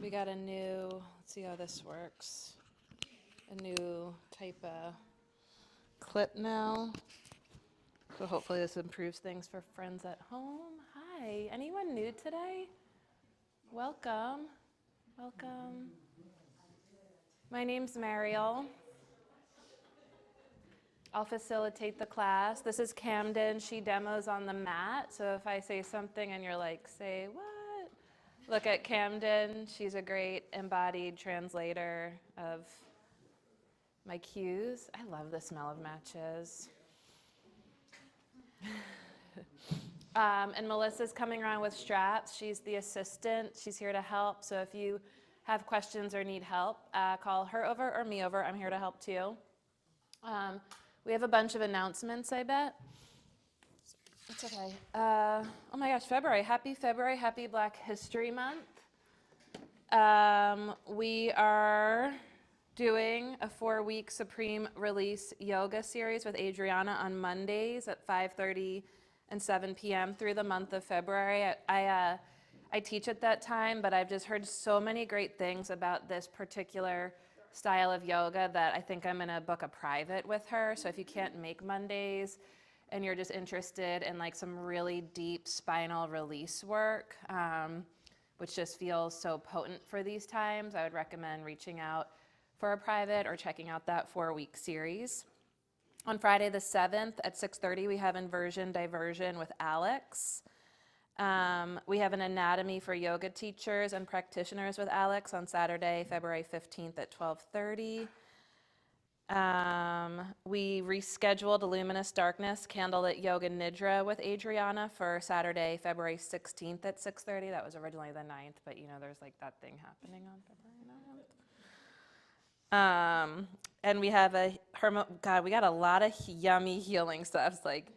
We got a new, let's see how this works, a new type of clip now. So hopefully this improves things for friends at home. Hi, anyone new today? Welcome, welcome. My name's Mariel. I'll facilitate the class. This is Camden. She demos on the mat. So if I say something and you're like, say what? Look at Camden. She's a great embodied translator of my cues. I love the smell of matches. And Melissa's coming around with straps. She's the assistant. She's here to help. So if you have questions or need help, call her over or me over. I'm here to help too. We have a bunch of announcements, I bet. It's okay. Oh my gosh, February. Happy Black History Month. We are doing a 4-week Supreme Release yoga series with Adriana on Mondays at 5:30 and 7 p.m. through the month of February. I teach at that time, but I've just heard so many great things about this particular style of yoga that I think I'm gonna book a private with her. So if you can't make Mondays and you're just interested in like some really deep spinal release work, which just feels so potent for these times, I would recommend reaching out for a private or checking out that 4-week series. On Friday the 7th at 6:30, we have Inversion Diversion with Alex. We have an Anatomy for Yoga Teachers and Practitioners with Alex on Saturday, February 15th at 12:30. We rescheduled Luminous Darkness Candlelit Yoga Nidra with Adriana for Saturday, February 16th at 6:30. That was originally the 9th, but you know, there's like that thing happening on February 9th. And we have God, we got a lot of yummy healing stuff. It's like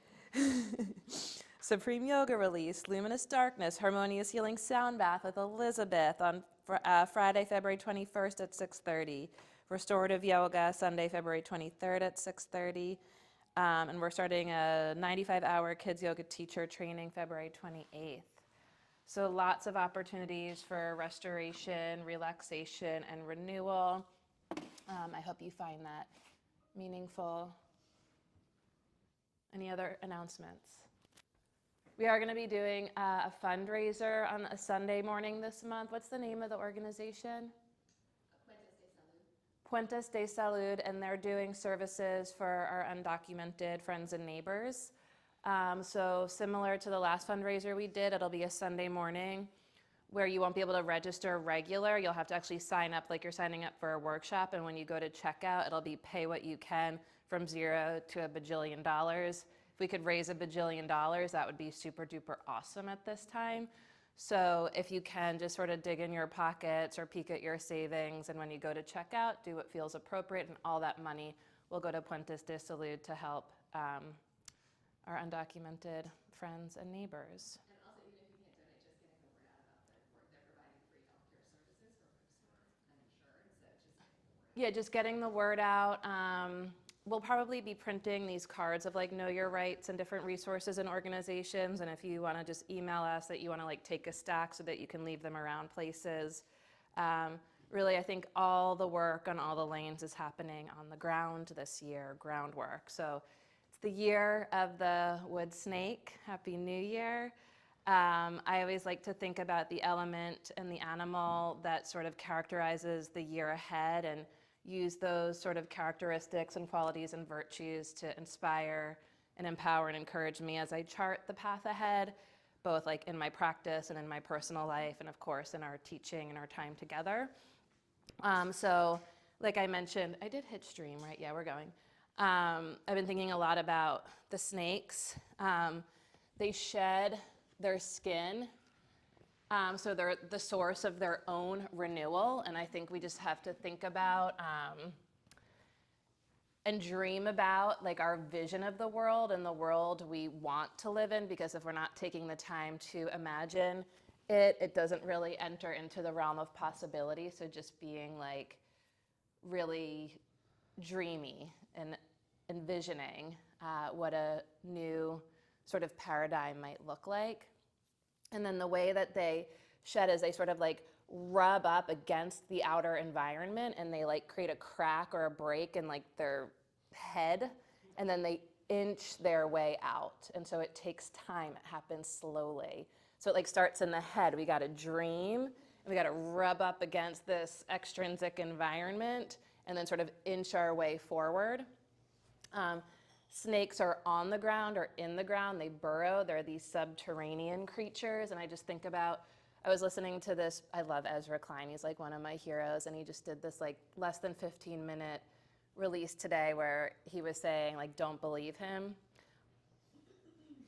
Supreme Yoga Release, Luminous Darkness, Harmonious Healing Sound Bath with Elizabeth on Friday, February 21st at 6:30. Restorative Yoga, Sunday, February 23rd at 6:30. And we're starting a 95-hour Kids Yoga Teacher Training February 28th. So lots of opportunities for restoration, relaxation, and renewal. I hope you find that meaningful. Any other announcements? We are going to be doing a fundraiser on a Sunday morning this month. What's the name of the organization? Puentes de Salud, and they're doing services for our undocumented friends and neighbors. So similar to the last fundraiser we did, it'll be a Sunday morning where you won't be able to register regular. You'll have to actually sign up like you're signing up for a workshop, and when you go to checkout, it'll be pay what you can from $0 to $1 bajillion. If we could raise $1 bajillion, that would be super duper awesome at this time. So if you can, just sort of dig in your pockets or peek at your savings, and when you go to checkout, do what feels appropriate, and all that money will go to Puentes de Salud to help our undocumented friends and neighbors. And also, even if you can't donate, just getting the word out about the work. They're providing free healthcare services for folks who are uninsured, so just getting the word out. Yeah, just getting the word out. We'll probably be printing these cards of like know your rights and different resources and organizations, and if you want to just email us that you want to like take a stack so that you can leave them around places. Really, I think all the work on all the lanes is happening on the ground this year, groundwork. So it's the year of the wood snake. Happy New Year. I always like to think about the element and the animal that sort of characterizes the year ahead, and use those sort of characteristics and qualities and virtues to inspire and empower and encourage me as I chart the path ahead, both like in my practice and in my personal life, and of course in our teaching and our time together. So like I mentioned, I did hit stream, right? Yeah, we're going. I've been thinking a lot about the snakes. They shed their skin. So they're the source of their own renewal, and I think we just have to think about and dream about like our vision of the world and the world we want to live in, because if we're not taking the time to imagine it, it doesn't really enter into the realm of possibility. So just being like really dreamy and envisioning what a new sort of paradigm might look like. And then the way that they shed is they sort of like rub up against the outer environment, and they like create a crack or a break in like their head, and then they inch their way out. And so it takes time. It happens slowly. So it like starts in the head. We got to dream, and we got to rub up against this extrinsic environment, and then sort of inch our way forward. Snakes are on the ground or in the ground. They burrow. They're these subterranean creatures. And I just think about, I was listening to this, I love Ezra Klein. He's like one of my heroes. And he just did this like less than 15-minute release today where he was saying like, don't believe him.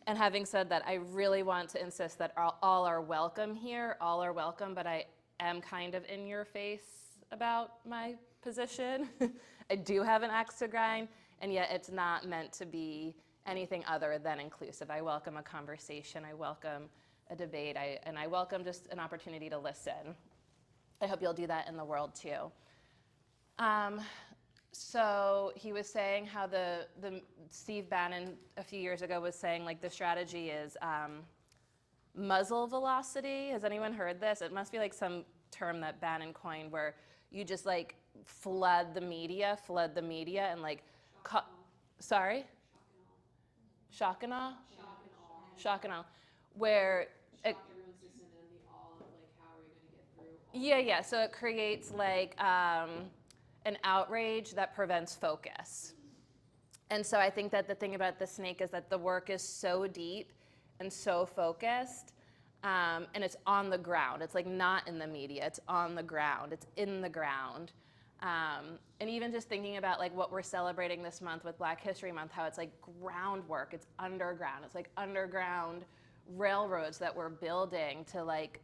And having said that, I really want to insist that all are welcome here. All are welcome, but I am kind of in your face about my position. I do have an axe to grind. And yet it's not meant to be anything other than inclusive. I welcome a conversation. I welcome a debate. And I welcome just an opportunity to listen. I hope you'll do that in the world too. So he was saying how the Steve Bannon a few years ago was saying like the strategy is muzzle velocity. Has anyone heard this? It must be like some term that Bannon coined where you just like flood the media and like, sorry? Shock and awe? Shock and awe. Where Shock everyone's system and the all of like how are we going to get through all yeah. So it creates like an outrage that prevents focus. And so I think that the thing about the snake is that the work is so deep and so focused, and it's on the ground. It's like not in the media. It's on the ground. It's in the ground. And even just thinking about like what we're celebrating this month with Black History Month, how it's like groundwork, it's underground. It's like underground railroads that we're building to like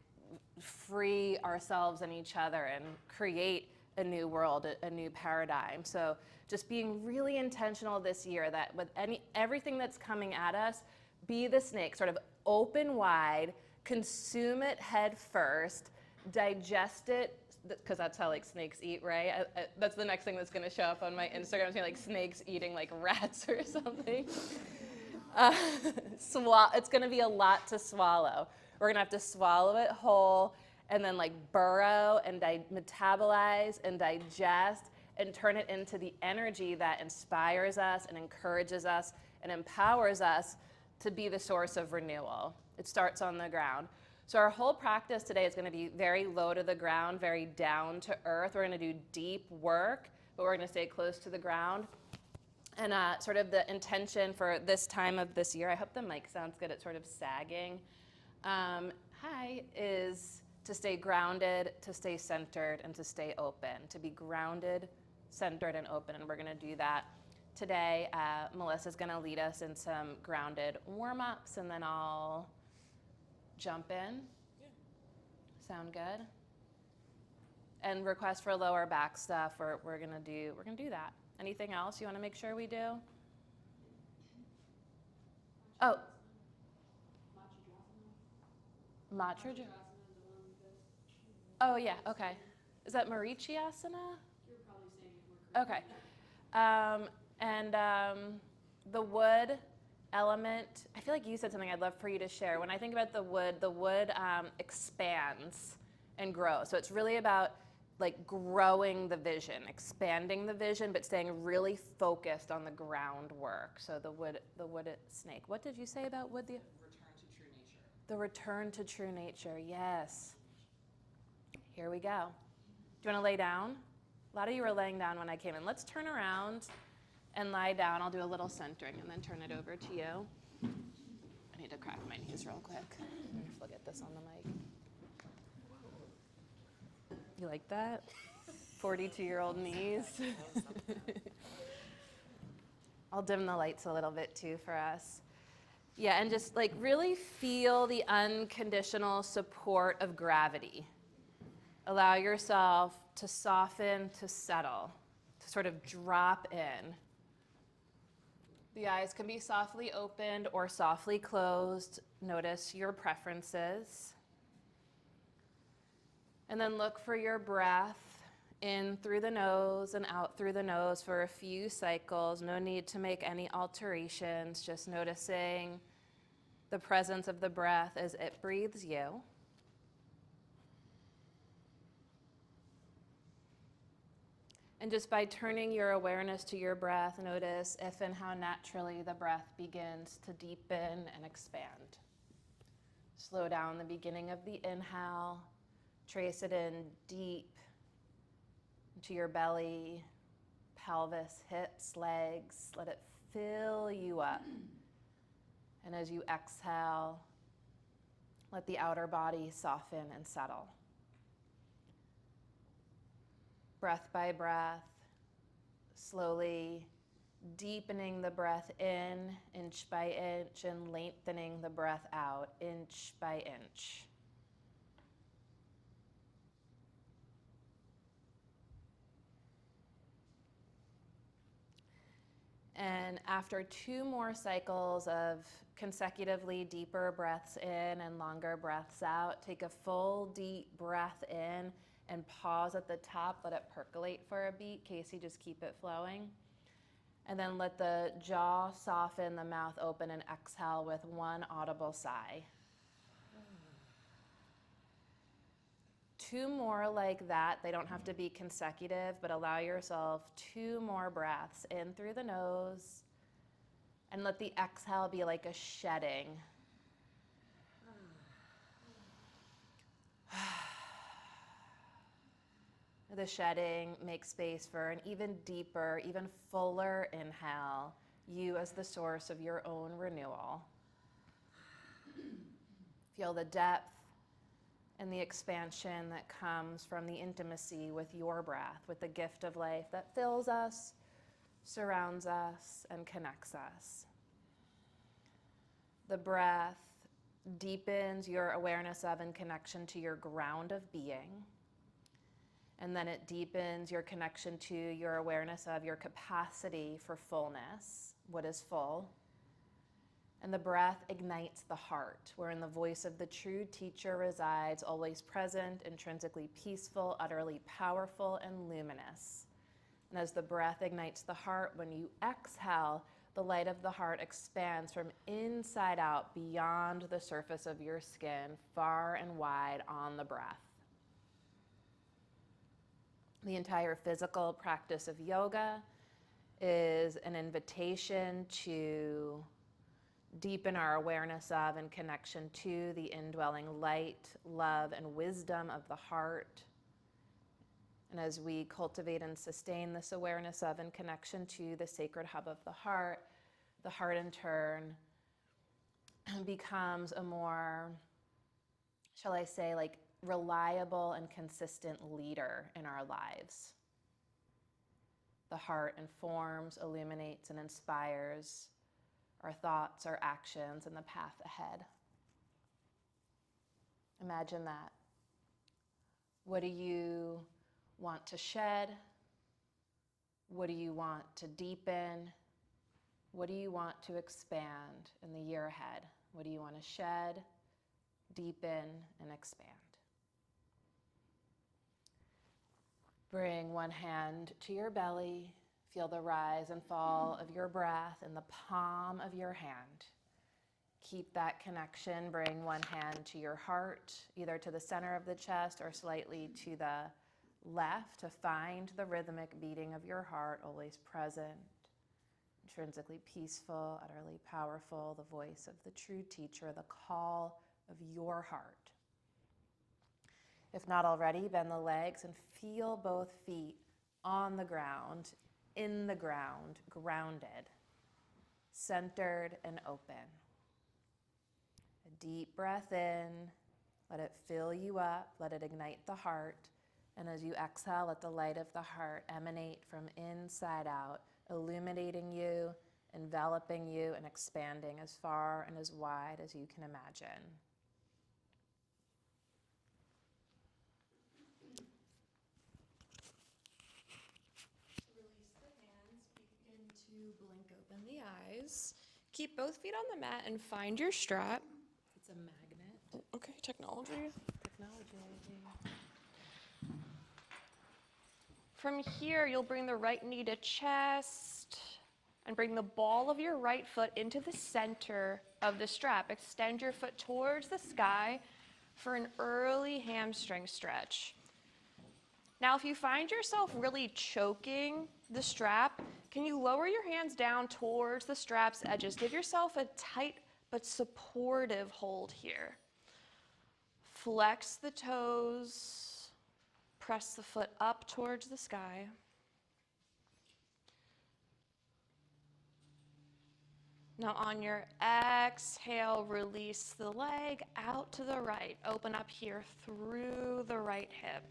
free ourselves and each other and create a new world, a new paradigm. So just being really intentional this year that with everything that's coming at us, be the snake, sort of open wide, consume it head first, digest it, because that's how like snakes eat, right? That's the next thing that's going to show up on my Instagram. It's going to be like snakes eating like rats or something. It's going to be a lot to swallow. We're going to have to swallow it whole and then like burrow and metabolize and digest and turn it into the energy that inspires us and encourages us and empowers us to be the source of renewal. It starts on the ground. So our whole practice today is going to be very low to the ground, very down to earth. We're going to do deep work, but we're going to stay close to the ground. And sort of the intention for this time of this year, I hope the mic sounds good, it's sort of sagging, is to stay grounded, to stay centered, and to stay open. To be grounded, centered, and open, and we're going to do that today. Melissa's going to lead us in some grounded warm-ups, and then I'll jump in. Yeah. Sound good? And request for lower back stuff. We're gonna do that. Anything else you want to make sure we do? Oh. Matrajasana. Oh yeah. Okay. Is that Marichiasana? You're probably saying it more correctly. Okay. The wood element, I feel like you said something I'd love for you to share. When I think about the wood expands and grows. So it's really about like growing the vision, expanding the vision, but staying really focused on the groundwork. So the wood snake. What did you say about wood? The return to true nature. The return to true nature, yes. Here we go. Do you want to lay down? A lot of you were laying down when I came in. Let's turn around and lie down. I'll do a little centering and then turn it over to you. I need to crack my knees real quick. If we'll get this on the mic. You like that? 42-year-old knees. I'll dim the lights a little bit too for us. Yeah, and just like really feel the unconditional support of gravity. Allow yourself to soften, to settle, to sort of drop in. The eyes can be softly opened or softly closed. Notice your preferences. And then look for your breath in through the nose and out through the nose for a few cycles. No need to make any alterations, just noticing the presence of the breath as it breathes you. And just by turning your awareness to your breath, notice if and how naturally the breath begins to deepen and expand. Slow down the beginning of the inhale. Trace it in deep into your belly, pelvis, hips, legs. Let it fill you up. And as you exhale, let the outer body soften and settle. Breath by breath, slowly deepening the breath in, inch by inch, and lengthening the breath out, inch by inch. And after 2 more cycles of consecutively deeper breaths in and longer breaths out, take a full deep breath in and pause at the top. Let it percolate for a beat. Casey, just keep it flowing. And then let the jaw soften, the mouth open, and exhale with one audible sigh. 2 more like that. They don't have to be consecutive, but allow yourself 2 more breaths in through the nose. And let the exhale be like a shedding. The shedding makes space for an even deeper, even fuller inhale, you as the source of your own renewal. Feel the depth and the expansion that comes from the intimacy with your breath, with the gift of life that fills us, surrounds us, and connects us. The breath deepens your awareness of and connection to your ground of being. And then it deepens your connection to your awareness of your capacity for fullness, what is full. And the breath ignites the heart, wherein the voice of the true teacher resides, always present, intrinsically peaceful, utterly powerful, and luminous. And as the breath ignites the heart, when you exhale, the light of the heart expands from inside out, beyond the surface of your skin, far and wide on the breath. The entire physical practice of yoga is an invitation to deepen our awareness of and connection to the indwelling light, love, and wisdom of the heart. And as we cultivate and sustain this awareness of and connection to the sacred hub of the heart in turn becomes a more, shall I say, like reliable and consistent leader in our lives. The heart informs, illuminates, and inspires our thoughts, our actions, and the path ahead. Imagine that. What do you want to shed? What do you want to deepen? What do you want to expand in the year ahead? What do you want to shed, deepen, and expand? Bring one hand to your belly. Feel the rise and fall of your breath in the palm of your hand. Keep that connection. Bring one hand to your heart, either to the center of the chest or slightly to the left, to find the rhythmic beating of your heart, always present, intrinsically peaceful, utterly powerful, the voice of the true teacher, the call of your heart. If not already, bend the legs and feel both feet on the ground, in the ground, grounded, centered and open. A deep breath in, let it fill you up, let it ignite the heart. And as you exhale, let the light of the heart emanate from inside out, illuminating you, enveloping you, and expanding as far and as wide as you can imagine. Release the hands, begin to blink open the eyes. Keep both feet on the mat and find your strap. It's a magnet. Okay, technology. Technology. From here, you'll bring the right knee to chest and bring the ball of your right foot into the center of the strap. Extend your foot towards the sky for an early hamstring stretch. Now, if you find yourself really choking the strap, can you lower your hands down towards the strap's edges? Give yourself a tight but supportive hold here. Flex the toes, press the foot up towards the sky. Now on your exhale, release the leg out to the right. Open up here through the right hip.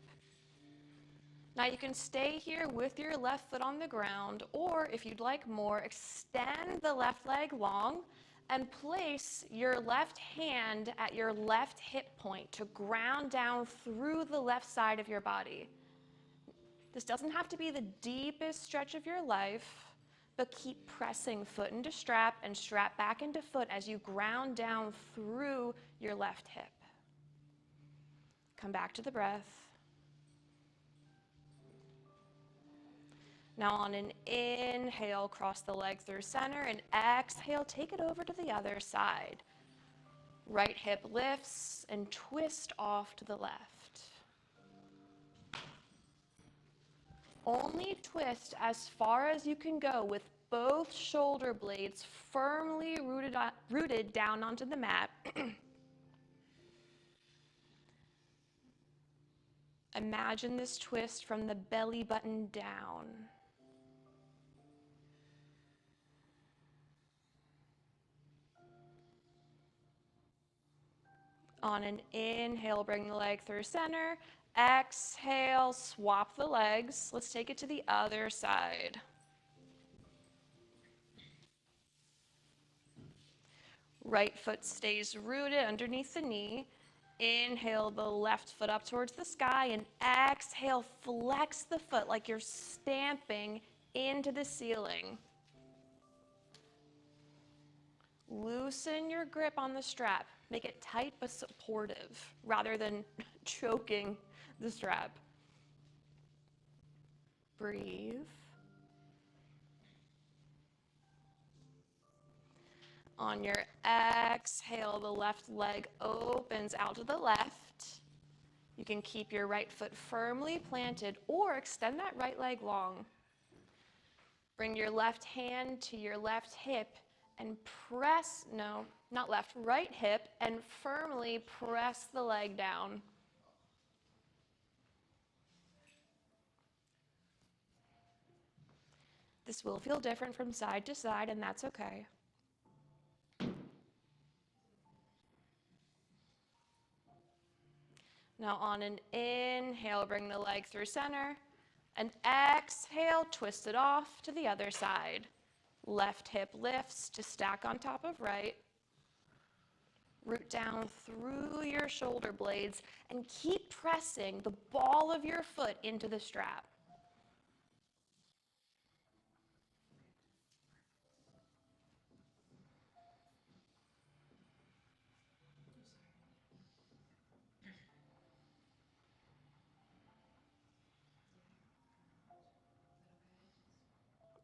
Now you can stay here with your left foot on the ground, or if you'd like more, extend the left leg long and place your left hand at your left hip point to ground down through the left side of your body. This doesn't have to be the deepest stretch of your life, but keep pressing foot into strap and strap back into foot as you ground down through your left hip. Come back to the breath. Now on an inhale, cross the leg through center, and exhale, take it over to the other side. Right hip lifts and twist off to the left. Only twist as far as you can go with both shoulder blades firmly rooted down onto the mat. Imagine this twist from the belly button down. On an inhale, bring the leg through center. Exhale, swap the legs. Let's take it to the other side. Right foot stays rooted underneath the knee. Inhale the left foot up towards the sky, and exhale, flex the foot like you're stamping into the ceiling. Loosen your grip on the strap. Make it tight but supportive rather than choking the strap. Breathe. On your exhale, the left leg opens out to the left. You can keep your right foot firmly planted or extend that right leg long. Bring your left hand to your left hip and press, no, not left, right hip, and firmly press the leg down. This will feel different from side to side, and that's okay. Now on an inhale, bring the leg through center, and exhale, twist it off to the other side. Left hip lifts to stack on top of right. Root down through your shoulder blades and keep pressing the ball of your foot into the strap.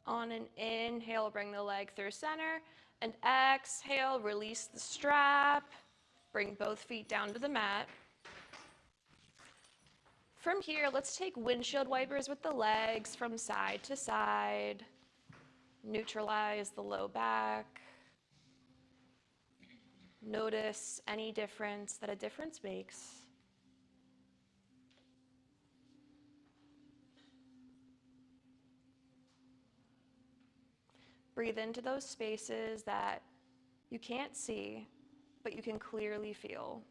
On an inhale, bring the leg through center, and exhale, release the strap. Bring both feet down to the mat. From here, let's take windshield wipers with the legs from side to side. Neutralize the low back. Notice any difference that a difference makes. Breathe into those spaces that you can't see, but you can clearly feel.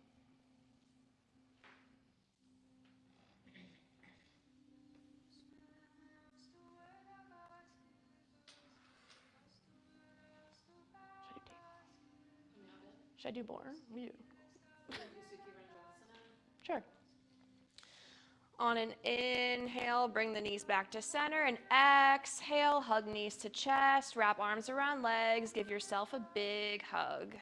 Should I do more? You. Sure. On an inhale, bring the knees back to center, and exhale, hug knees to chest, wrap arms around legs, give yourself a big hug.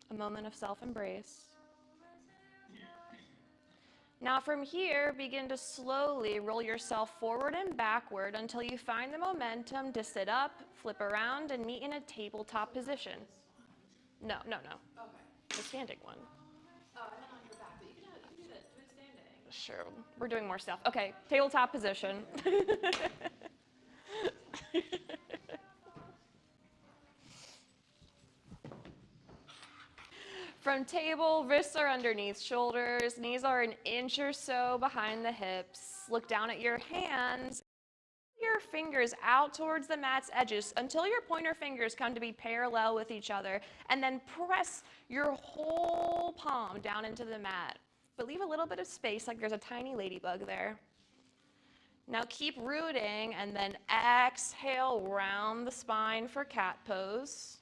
A moment of self-embrace. Now from here, begin to slowly roll yourself forward and backward until you find the momentum to sit up, flip around, and meet in a tabletop position. No. Okay. the standing one. Oh, I meant on your back, but you can do that. Do it standing. Sure, we're doing more stuff. Okay, tabletop position. From table, wrists are underneath shoulders, knees are an inch or so behind the hips. Look down at your hands. Your fingers out towards the mat's edges until your pointer fingers come to be parallel with each other, and then press your whole palm down into the mat. But leave a little bit of space, like there's a tiny ladybug there. Now keep rooting, and then exhale, round the spine for cat pose.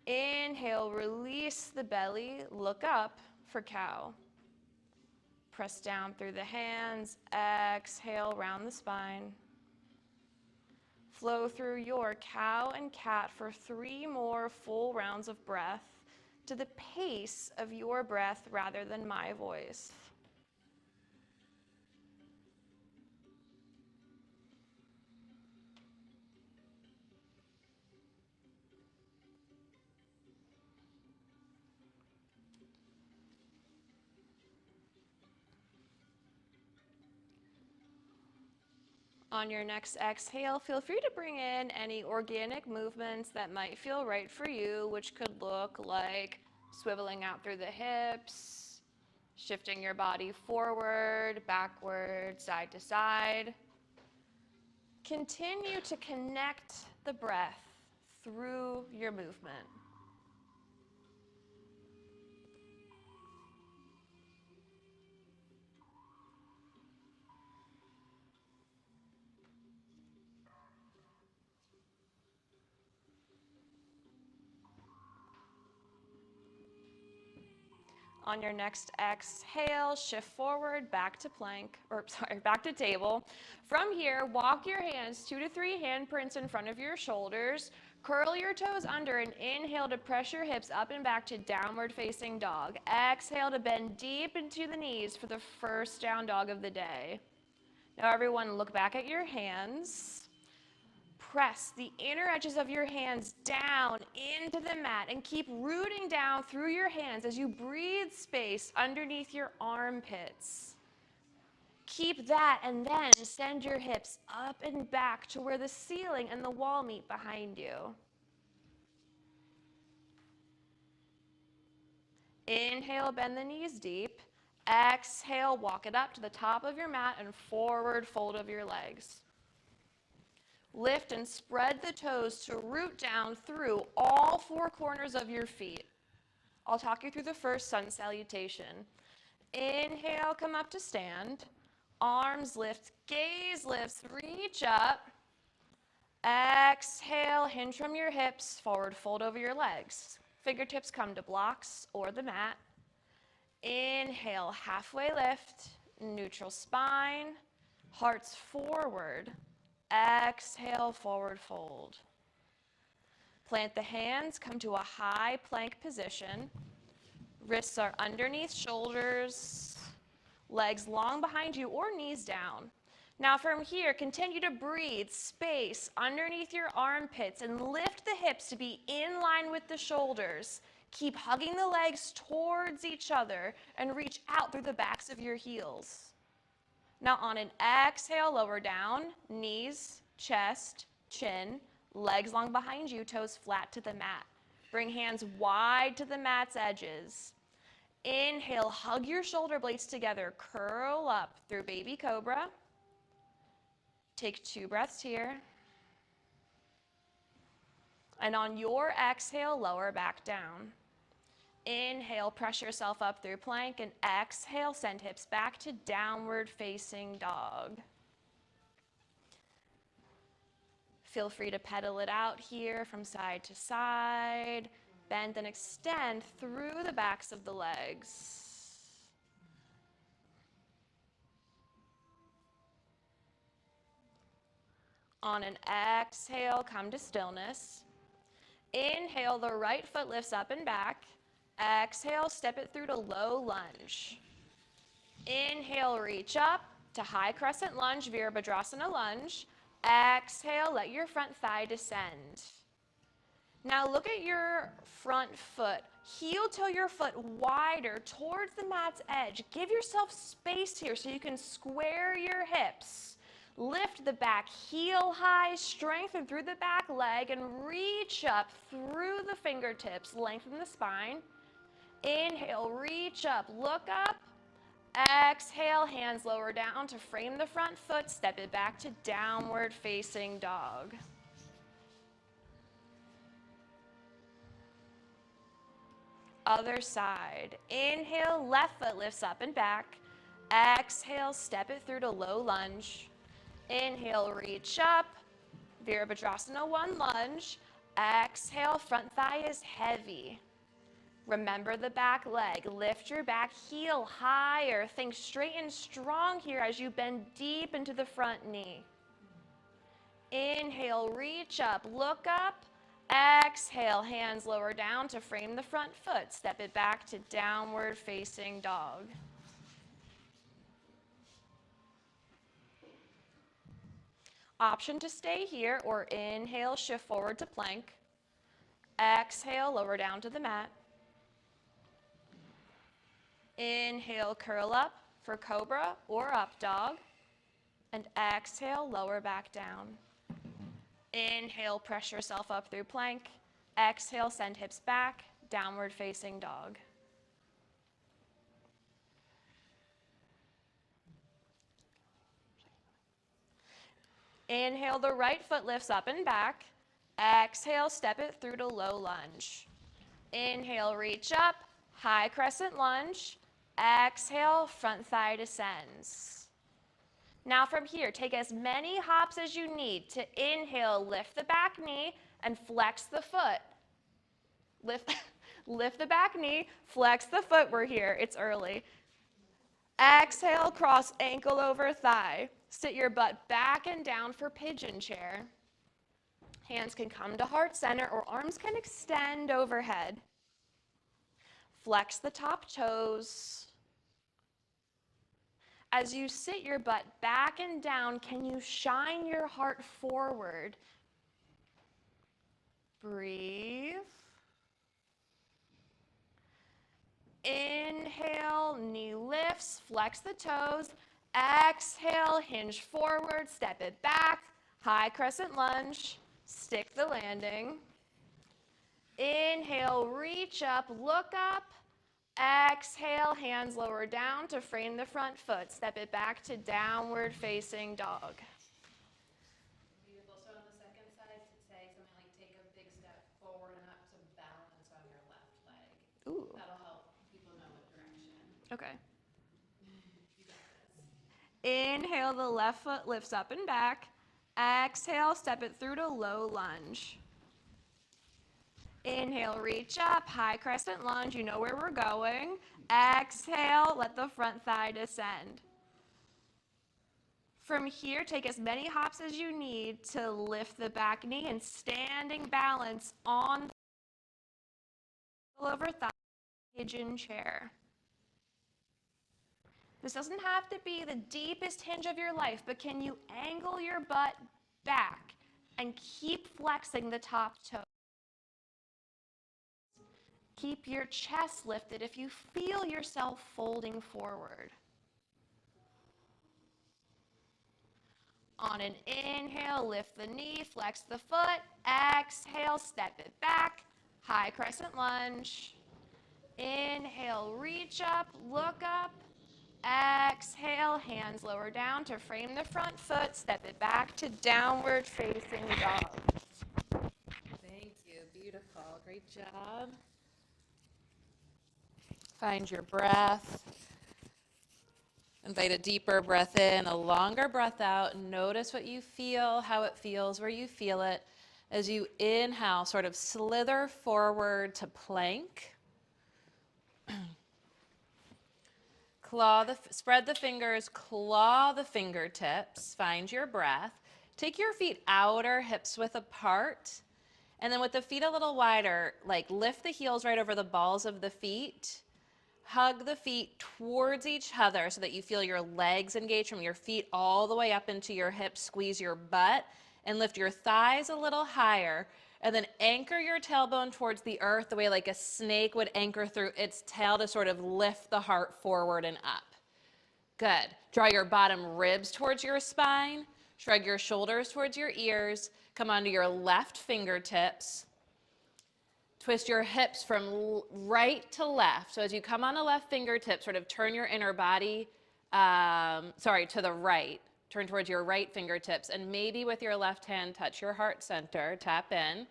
Inhale, release the belly, look up for cow. Press down through the hands, exhale, round the spine. Flow through your cow and cat for 3 more full rounds of breath to the pace of your breath rather than my voice. On your next exhale, feel free to bring in any organic movements that might feel right for you, which could look like swiveling out through the hips, shifting your body forward, backward, side to side. Continue to connect the breath through your movement. On your next exhale, shift forward, back to plank, back to table. From here, walk your hands 2 to 3 handprints in front of your shoulders. Curl your toes under and inhale to press your hips up and back to downward facing dog. Exhale to bend deep into the knees for the first down dog of the day. Now everyone look back at your hands. Press the inner edges of your hands down into the mat and keep rooting down through your hands as you breathe space underneath your armpits. Keep that and then send your hips up and back to where the ceiling and the wall meet behind you. Inhale, bend the knees deep. Exhale, walk it up to the top of your mat and forward fold of your legs. Lift and spread the toes to root down through all 4 corners of your feet. I'll talk you through the first sun salutation. Inhale, come up to stand. Arms lift, gaze lifts, reach up. Exhale, hinge from your hips, forward fold over your legs. Fingertips come to blocks or the mat. Inhale, halfway lift, neutral spine, hearts forward. Exhale, forward fold. Plant the hands, come to a high plank position. Wrists are underneath shoulders, legs long behind you or knees down. Now from here, continue to breathe space underneath your armpits and lift the hips to be in line with the shoulders. Keep hugging the legs towards each other and reach out through the backs of your heels. Now on an exhale, lower down, knees, chest, chin, legs long behind you, toes flat to the mat. Bring hands wide to the mat's edges. Inhale, hug your shoulder blades together, curl up through baby cobra. Take 2 breaths here. And on your exhale, lower back down. Inhale, press yourself up through plank, and exhale, send hips back to downward facing dog. Feel free to pedal it out here from side to side. Bend and extend through the backs of the legs. On an exhale, come to stillness. Inhale, the right foot lifts up and back. Exhale, step it through to low lunge. Inhale, reach up to high crescent lunge, Virabhadrasana lunge. Exhale, let your front thigh descend. Now look at your front foot. Heel toe your foot wider towards the mat's edge. Give yourself space here so you can square your hips. Lift the back heel high, strengthen through the back leg, and reach up through the fingertips. Lengthen the spine. Inhale, reach up, look up. Exhale, hands lower down to frame the front foot. Step it back to downward facing dog. Other side. Inhale, left foot lifts up and back. Exhale, step it through to low lunge. Inhale, reach up. Virabhadrasana, one lunge. Exhale, front thigh is heavy. Remember the back leg. Lift your back heel higher. Think straight and strong here as you bend deep into the front knee. Inhale, reach up, look up. Exhale, hands lower down to frame the front foot. Step it back to downward facing dog. Option to stay here or inhale, shift forward to plank. Exhale, lower down to the mat. Inhale, curl up for cobra or up dog. And exhale, lower back down. Inhale, press yourself up through plank. Exhale, send hips back, downward facing dog. Inhale, the right foot lifts up and back. Exhale, step it through to low lunge. Inhale, reach up, high crescent lunge. Exhale, front thigh descends. Now from here, take as many hops as you need to inhale, lift the back knee, and flex the foot. Lift the back knee, flex the foot. We're here, it's early. Exhale, cross ankle over thigh. Sit your butt back and down for pigeon chair. Hands can come to heart center or arms can extend overhead. Flex the top toes. As you sit your butt back and down, can you shine your heart forward? Breathe. Inhale, knee lifts, flex the toes. Exhale, hinge forward, step it back. High crescent lunge, stick the landing. Inhale, reach up, look up. Exhale, hands lower down to frame the front foot. Step it back to downward facing dog. Beautiful. So on the second side, to say something like take a big step forward and up to balance on your left leg. Ooh. That'll help people know what direction. Okay. You got this. Inhale, the left foot lifts up and back. Exhale, step it through to low lunge. Inhale, reach up, high crescent lunge. You know where we're going. Exhale, let the front thigh descend. From here, take as many hops as you need to lift the back knee and standing balance on the over thigh, pigeon chair. This doesn't have to be the deepest hinge of your life, but can you angle your butt back and keep flexing the top toe? Keep your chest lifted if you feel yourself folding forward. On an inhale, lift the knee, flex the foot. Exhale, step it back. High crescent lunge. Inhale, reach up, look up. Exhale, hands lower down to frame the front foot. Step it back to downward facing dog. Thank you. Beautiful. Great job. Find your breath. Invite a deeper breath in, a longer breath out. Notice what you feel, how it feels, where you feel it. As you inhale, sort of slither forward to plank. Spread the fingers, claw the fingertips. Find your breath. Take your feet outer, hips width apart. And then with the feet a little wider, like lift the heels right over the balls of the feet. Hug the feet towards each other so that you feel your legs engage from your feet all the way up into your hips. Squeeze your butt and lift your thighs a little higher. And then anchor your tailbone towards the earth the way like a snake would anchor through its tail to sort of lift the heart forward and up. Good. Draw your bottom ribs towards your spine. Shrug your shoulders towards your ears. Come onto your left fingertips. Twist your hips from right to left. So as you come on the left fingertip, sort of turn your inner body, to the right. Turn towards your right fingertips, and maybe with your left hand, touch your heart center, tap in,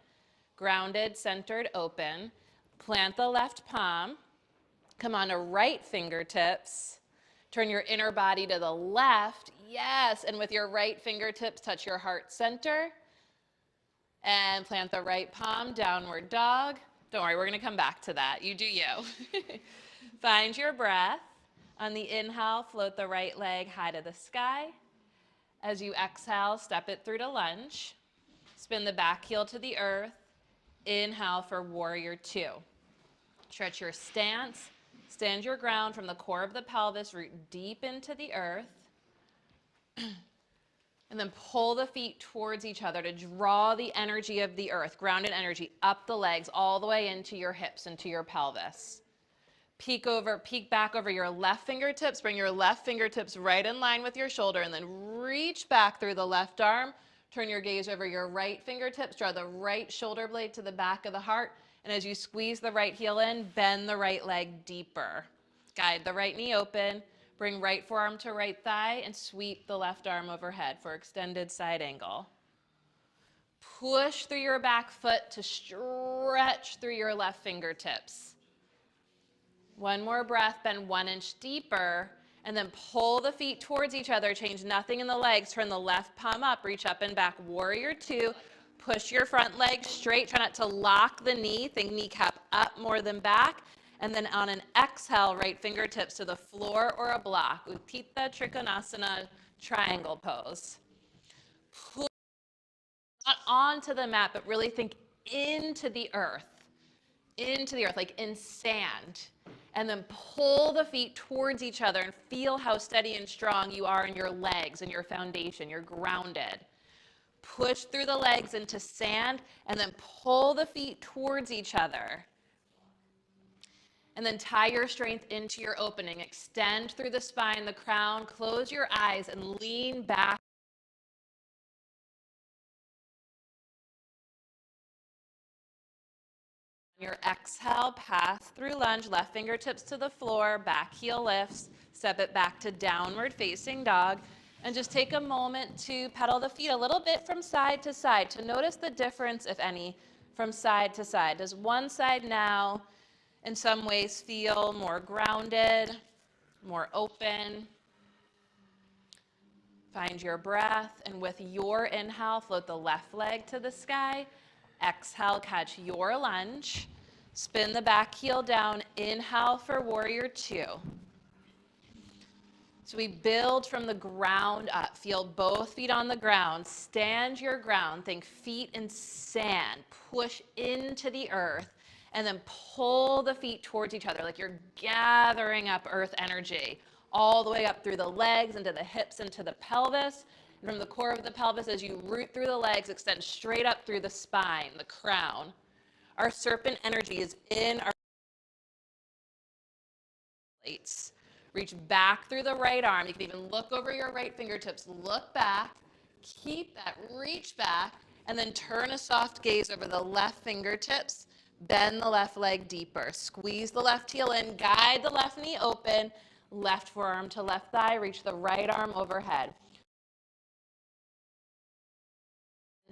grounded, centered, open. Plant the left palm, come on to right fingertips, turn your inner body to the left, yes, and with your right fingertips, touch your heart center, and plant the right palm, downward dog. Don't worry, we're gonna come back to that. You do you. Find your breath. On the inhale, float the right leg high to the sky. As you exhale, step it through to lunge. Spin the back heel to the earth. Inhale for warrior two. Stretch your stance. Stand your ground from the core of the pelvis, root deep into the earth. And then pull the feet towards each other to draw the energy of the earth, grounded energy, up the legs all the way into your hips, into your pelvis. Peek back over your left fingertips, bring your left fingertips right in line with your shoulder, and then reach back through the left arm. Turn your gaze over your right fingertips, draw the right shoulder blade to the back of the heart, and as you squeeze the right heel in, bend the right leg deeper. Guide the right knee open, bring right forearm to right thigh, and sweep the left arm overhead for extended side angle. Push through your back foot to stretch through your left fingertips. One more breath, bend 1 inch deeper, and then pull the feet towards each other. Change nothing in the legs. Turn the left palm up, reach up and back. Warrior two. Push your front leg straight. Try not to lock the knee. Think kneecap up more than back. And then on an exhale, right fingertips to the floor or a block. Utthita Trikonasana triangle pose. Pull not onto the mat, but really think into the earth. Into the earth, like in sand. And then pull the feet towards each other and feel how steady and strong you are in your legs and your foundation. You're grounded. Push through the legs into sand and then pull the feet towards each other. And then tie your strength into your opening. Extend through the spine, the crown, close your eyes and lean back. Your exhale, pass through lunge, left fingertips to the floor, back heel lifts, step it back to downward facing dog, and just take a moment to pedal the feet a little bit from side to side to notice the difference, if any, from side to side. Does one side now in some ways feel more grounded, more open? Find your breath, and with your inhale, float the left leg to the sky. Exhale, catch your lunge. Spin the back heel down. Inhale for warrior two. So we build from the ground up. Feel both feet on the ground. Stand your ground. Think feet in sand. Push into the earth. And then pull the feet towards each other like you're gathering up earth energy all the way up through the legs, into the hips, into the pelvis. And from the core of the pelvis, as you root through the legs, extend straight up through the spine, the crown. Our serpent energy is in our plates. Reach back through the right arm. You can even look over your right fingertips. Look back. Keep that. Reach back. And then turn a soft gaze over the left fingertips. Bend the left leg deeper. Squeeze the left heel in. Guide the left knee open. Left forearm to left thigh. Reach the right arm overhead.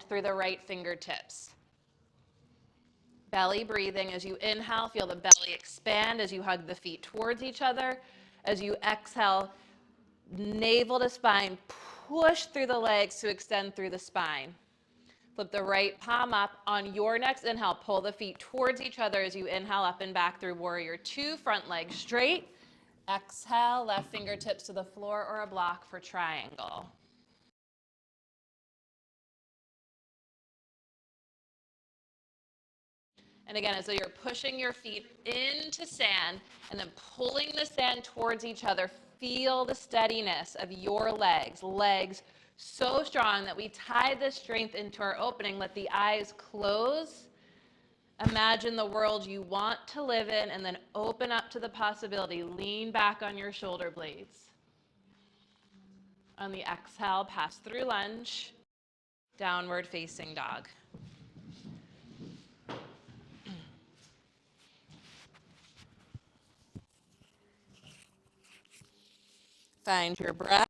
Through the right fingertips. Belly breathing. As you inhale, feel the belly expand as you hug the feet towards each other. As you exhale, navel to spine, push through the legs to extend through the spine. Flip the right palm up. On your next inhale, pull the feet towards each other as you inhale up and back through warrior two, front leg straight. Exhale, left fingertips to the floor or a block for triangle. And again, as though you're pushing your feet into sand and then pulling the sand towards each other, feel the steadiness of your legs. Legs So strong that we tie this strength into our opening. Let the eyes close. Imagine the world you want to live in, and then open up to the possibility. Lean back on your shoulder blades. On the exhale, pass through lunge, downward facing dog. Find your breath.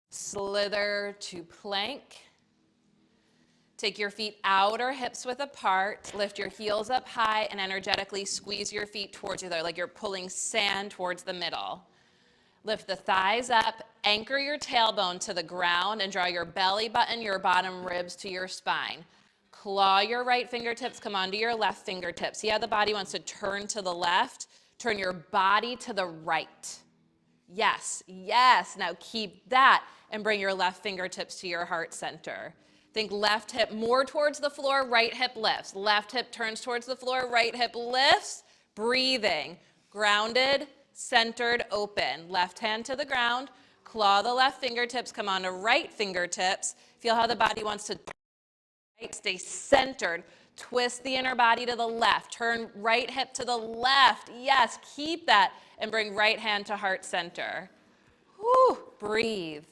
Slither to plank. Take your feet outer hips width apart. Lift your heels up high and energetically squeeze your feet towards each other like you're pulling sand towards the middle. Lift the thighs up, anchor your tailbone to the ground, and draw your belly button, your bottom ribs to your spine. Claw your right fingertips, come onto your left fingertips. See how the body wants to turn to the left? Turn your body to the right. Yes, yes. Now keep that and bring your left fingertips to your heart center. Think left hip more towards the floor, right hip lifts. Left hip turns towards the floor, right hip lifts. Breathing, grounded, centered, open. Left hand to the ground, claw the left fingertips, come on to right fingertips. Feel how the body wants to right, stay centered. Twist the inner body to the left. Turn right hip to the left. Yes, keep that and bring right hand to heart center. Whew, breathe.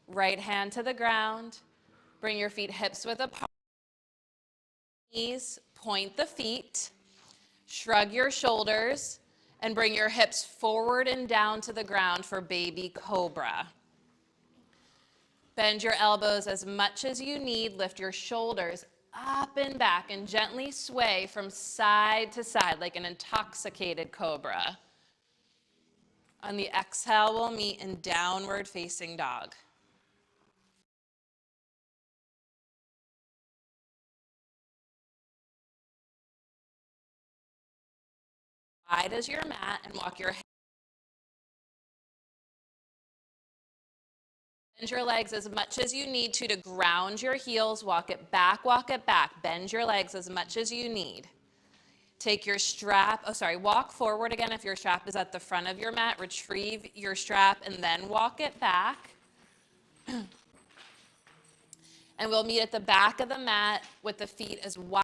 Right hand to the ground. Bring your feet hips width apart. Knees, point the feet. Shrug your shoulders and bring your hips forward and down to the ground for baby cobra. Bend your elbows as much as you need. Lift your shoulders up and back and gently sway from side to side like an intoxicated cobra. On the exhale, we'll meet in downward facing dog. Wide as your mat and walk your Bend your legs as much as you need to ground your heels. Walk it back, walk it back. Bend your legs as much as you need. Take your strap, walk forward again if your strap is at the front of your mat. Retrieve your strap and then walk it back. And we'll meet at the back of the mat with the feet as wide.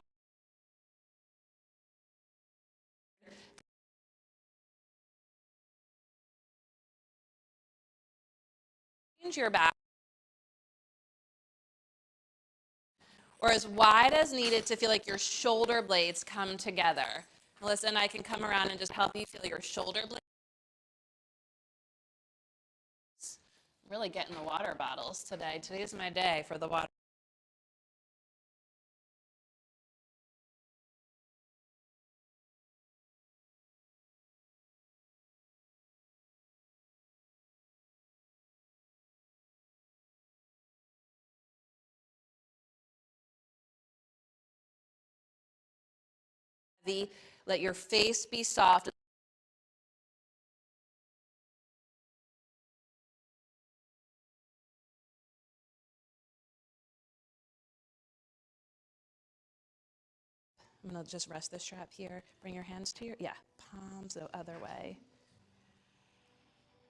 Change your back. Or as wide as needed to feel like your shoulder blades come together. Melissa and I can come around and just help you feel your shoulder blades. Really getting the water bottles today. Today's my day for the water. Let your face be soft. I'm going to just rest the strap here. Bring your hands to your, palms the other way.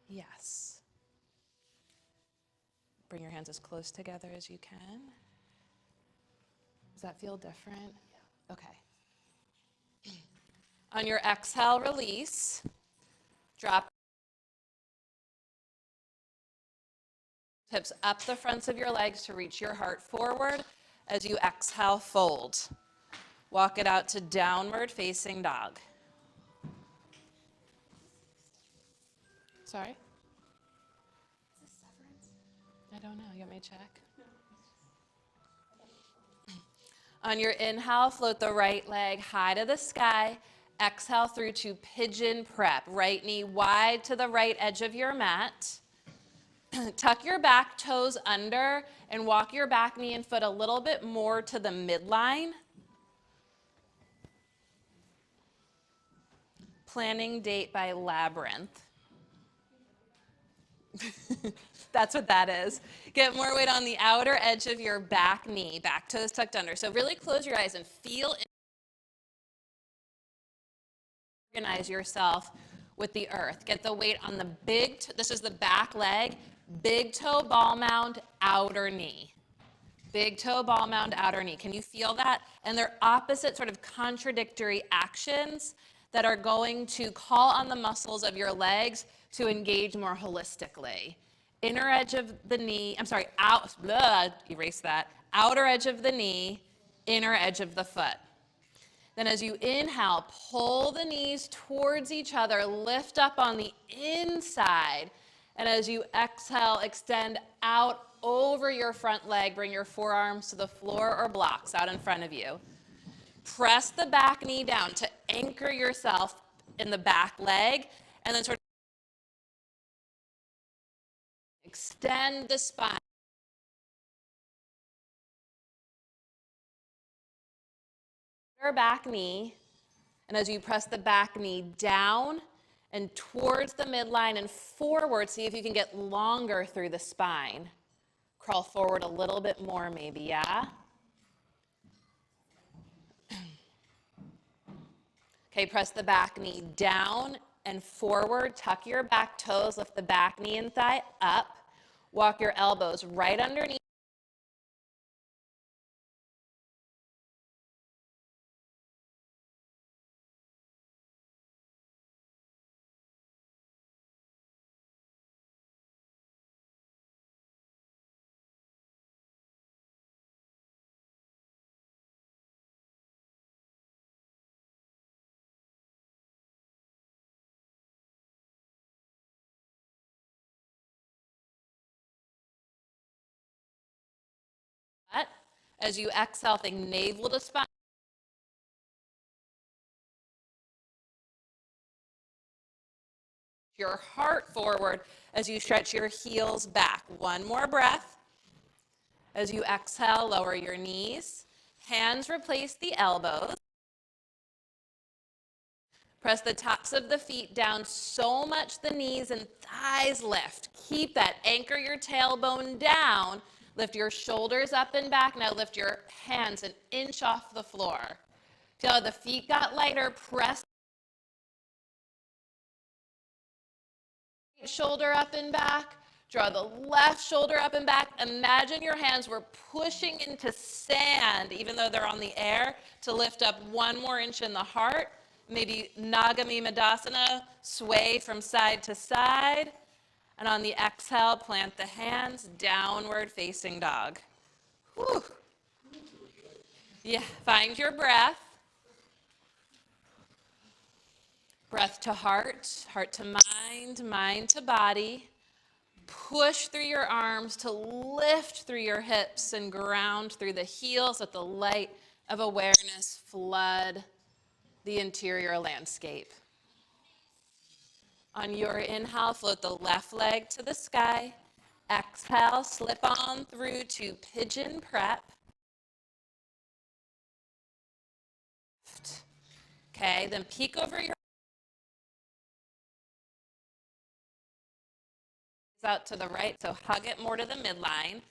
Yes. Bring your hands as close together as you can. Does that feel different? Yeah. Okay. On your exhale, release. Drop hips up the fronts of your legs to reach your heart forward. As you exhale, fold. Walk it out to downward facing dog. Sorry? Is this severance? I don't know. You want me to check? On your inhale, float the right leg high to the sky. Exhale through to pigeon prep. Right knee wide to the right edge of your mat. Tuck your back toes under and walk your back knee and foot a little bit more to the midline. Planning date by Labyrinth. That's what that is. Get more weight on the outer edge of your back knee, back toes tucked under. So really close your eyes and feel, organize yourself with the earth. Get the weight on the this is the back leg. Big toe, ball mound, outer knee. Big toe, ball mound, outer knee. Can you feel that? And they're opposite, sort of contradictory actions that are going to call on the muscles of your legs to engage more holistically. Inner edge of the knee, I'm sorry, erase that. Outer edge of the knee, inner edge of the foot. Then as you inhale, pull the knees towards each other, lift up on the inside. And as you exhale, extend out over your front leg, bring your forearms to the floor or blocks out in front of you. Press the back knee down to anchor yourself in the back leg, and then sort of extend the spine. Your back knee, and as you press the back knee down and towards the midline and forward, see if you can get longer through the spine. Crawl forward a little bit more maybe, yeah? Okay, press the back knee down and forward. Tuck your back toes, lift the back knee and thigh up. Walk your elbows right underneath. As you exhale, think navel to spine. Your heart forward as you stretch your heels back. One more breath. As you exhale, lower your knees. Hands replace the elbows. Press the tops of the feet down so much the knees and thighs lift. Keep that. Anchor your tailbone down. Lift your shoulders up and back. Now lift your hands an inch off the floor. Feel how the feet got lighter. Press shoulder up and back. Draw the left shoulder up and back. Imagine your hands were pushing into sand, even though they're on the air, to lift up one more inch in the heart. Maybe Nagami Madasana, sway from side to side. And on the exhale, plant the hands, downward facing dog. Whew. Yeah, find your breath. Breath to heart, heart to mind, mind to body. Push through your arms to lift through your hips and ground through the heels. Let the light of awareness flood the interior landscape. On your inhale, float the left leg to the sky. Exhale, slip on through to pigeon prep. Okay, then peek over your out to the right, so hug it more to the midline.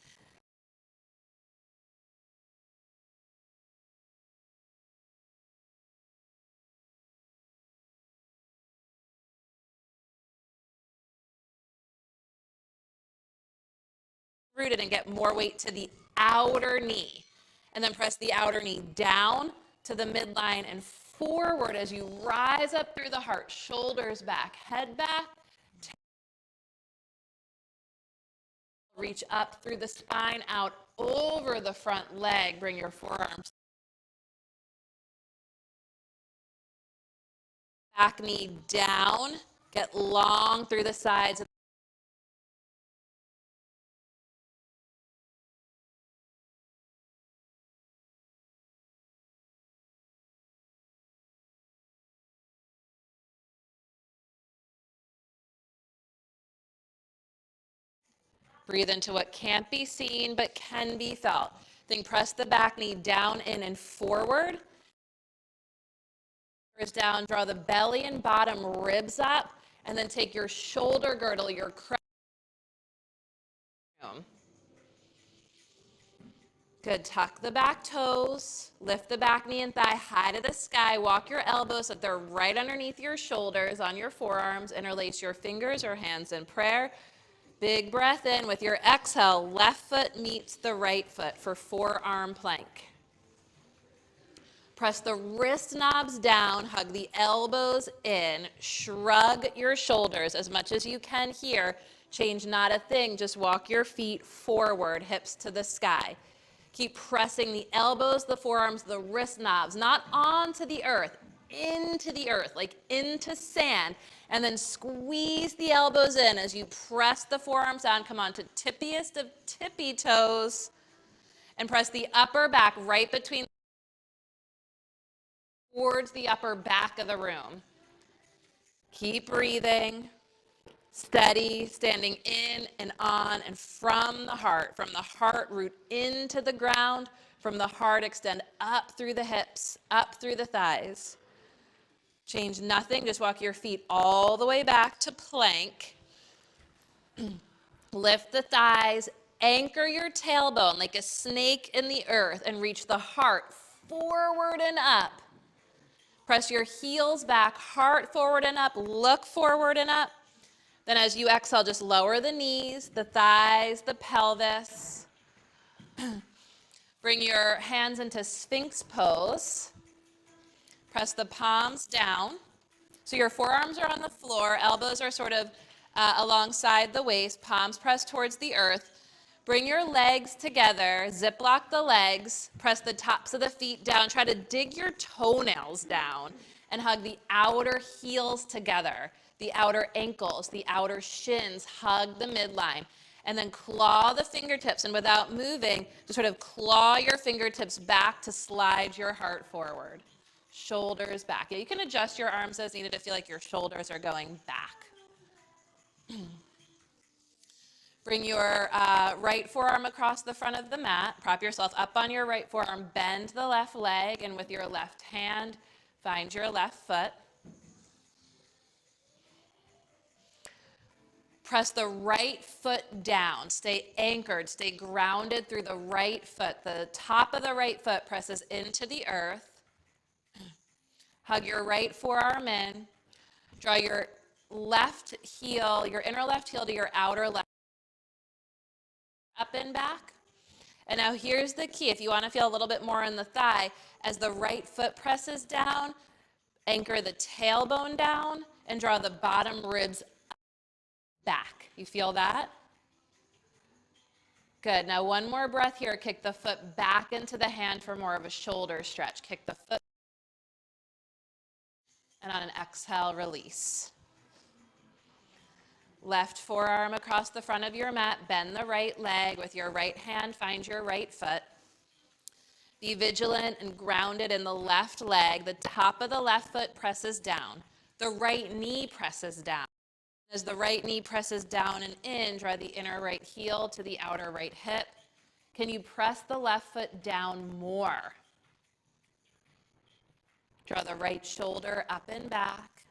Rooted and get more weight to the outer knee. And then press the outer knee down to the midline and forward as you rise up through the heart. Shoulders back, head back. Reach up through the spine, out over the front leg. Bring your forearms. Back knee down. Get long through the sides. Breathe into what can't be seen but can be felt. Then press the back knee down, in, and forward. Down, draw the belly and bottom ribs up, and then take your shoulder girdle, your crown. Good. Tuck the back toes, lift the back knee and thigh high to the sky. Walk your elbows so that they're right underneath your shoulders on your forearms. Interlace your fingers or hands in prayer. Big breath in. With your exhale, left foot meets the right foot for forearm plank. Press the wrist knobs down, hug the elbows in, shrug your shoulders as much as you can here. Change not a thing, just walk your feet forward, hips to the sky. Keep pressing the elbows, the forearms, the wrist knobs, not onto the earth, into the earth, like into sand. And then squeeze the elbows in as you press the forearms down. Come on to tippiest of tippy toes. And press the upper back right between towards the upper back of the room. Keep breathing. Steady, standing in and on and from the heart root into the ground, from the heart extend up through the hips, up through the thighs. Change nothing, just walk your feet all the way back to plank. Lift the thighs, anchor your tailbone like a snake in the earth and reach the heart forward and up. Press your heels back, heart forward and up, look forward and up. Then as you exhale, just lower the knees, the thighs, the pelvis. Bring your hands into Sphinx pose. Press the palms down. So your forearms are on the floor, elbows are sort of alongside the waist, palms pressed towards the earth. Bring your legs together, zip lock the legs, press the tops of the feet down, try to dig your toenails down and hug the outer heels together. The outer ankles, the outer shins, hug the midline. And then claw the fingertips, and without moving, just sort of claw your fingertips back to slide your heart forward. Shoulders back. Yeah, you can adjust your arms as needed to feel like your shoulders are going back. Bring your right forearm across the front of the mat. Prop yourself up on your right forearm. Bend the left leg, and with your left hand, find your left foot. Press the right foot down. Stay anchored, stay grounded through the right foot. The top of the right foot presses into the earth. Hug your right forearm in. Draw your left heel, your inner left heel to your outer left. Up and back. And now here's the key. If you want to feel a little bit more in the thigh, as the right foot presses down, anchor the tailbone down and draw the bottom ribs back. You feel that? Good. Now one more breath here. Kick the foot back into the hand for more of a shoulder stretch. Kick the foot. And on an exhale, release. Left forearm across the front of your mat. Bend the right leg. With your right hand, find your right foot. Be vigilant and grounded in the left leg. The top of the left foot presses down. The right knee presses down. As the right knee presses down and in, draw the inner right heel to the outer right hip. Can you press the left foot down more? Draw the right shoulder up and back.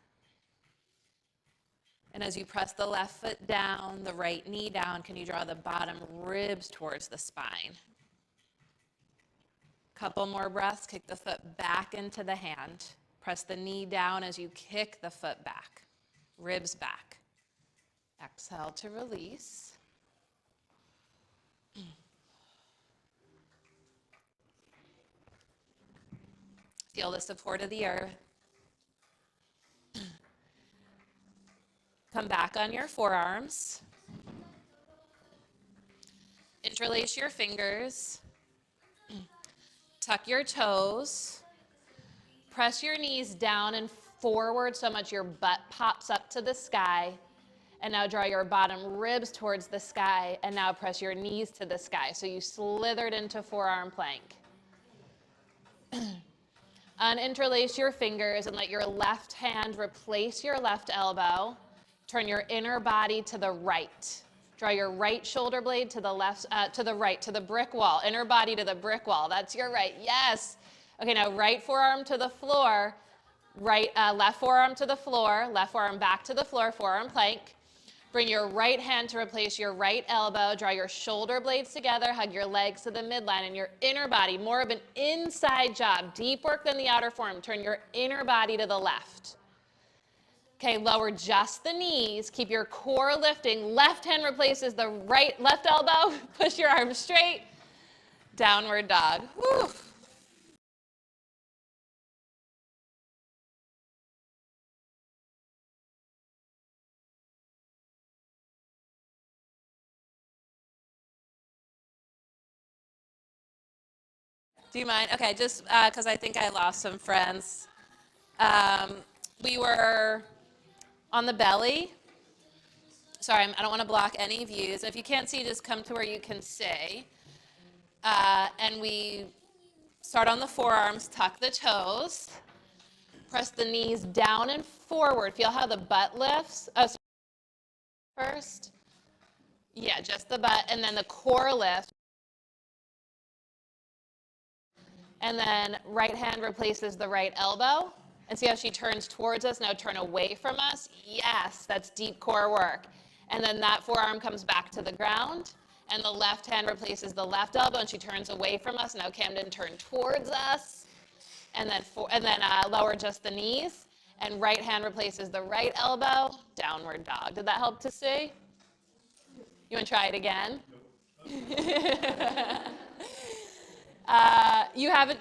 And as you press the left foot down, the right knee down, can you draw the bottom ribs towards the spine? Couple more breaths. Kick the foot back into the hand. Press the knee down as you kick the foot back. Ribs back. Exhale to release. Feel the support of the earth. Come back on your forearms. Interlace your fingers. Tuck your toes. Press your knees down and forward so much your butt pops up to the sky. And now draw your bottom ribs towards the sky, and now press your knees to the sky. So you slithered into forearm plank. Uninterlace your fingers and let your left hand replace your left elbow. Turn your inner body to the right. Draw your right shoulder blade to the left, to the right, to the brick wall. Inner body to the brick wall. That's your right. Yes. Okay, now right forearm to the floor. Left forearm to the floor. Left forearm back to the floor. Forearm plank. Bring your right hand to replace your right elbow. Draw your shoulder blades together. Hug your legs to the midline and your inner body. More of an inside job. Deep work than the outer form. Turn your inner body to the left. Okay, lower just the knees. Keep your core lifting. Left hand replaces the left elbow. Push your arms straight. Downward dog. Woo. Do you mind? Okay, just because I think I lost some friends. We were on the belly. Sorry, I don't want to block any views. If you can't see, just come to where you can see. And we start on the forearms, tuck the toes. Press the knees down and forward. Feel how the butt lifts. Oh, first. Yeah, just the butt. And then the core lift. And then right hand replaces the right elbow. And see how she turns towards us? Now turn away from us. Yes, that's deep core work. And then that forearm comes back to the ground. And the left hand replaces the left elbow, and she turns away from us. Now Camden, turn towards us. And then lower just the knees. And right hand replaces the right elbow. Downward dog. Did that help to see? You want to try it again?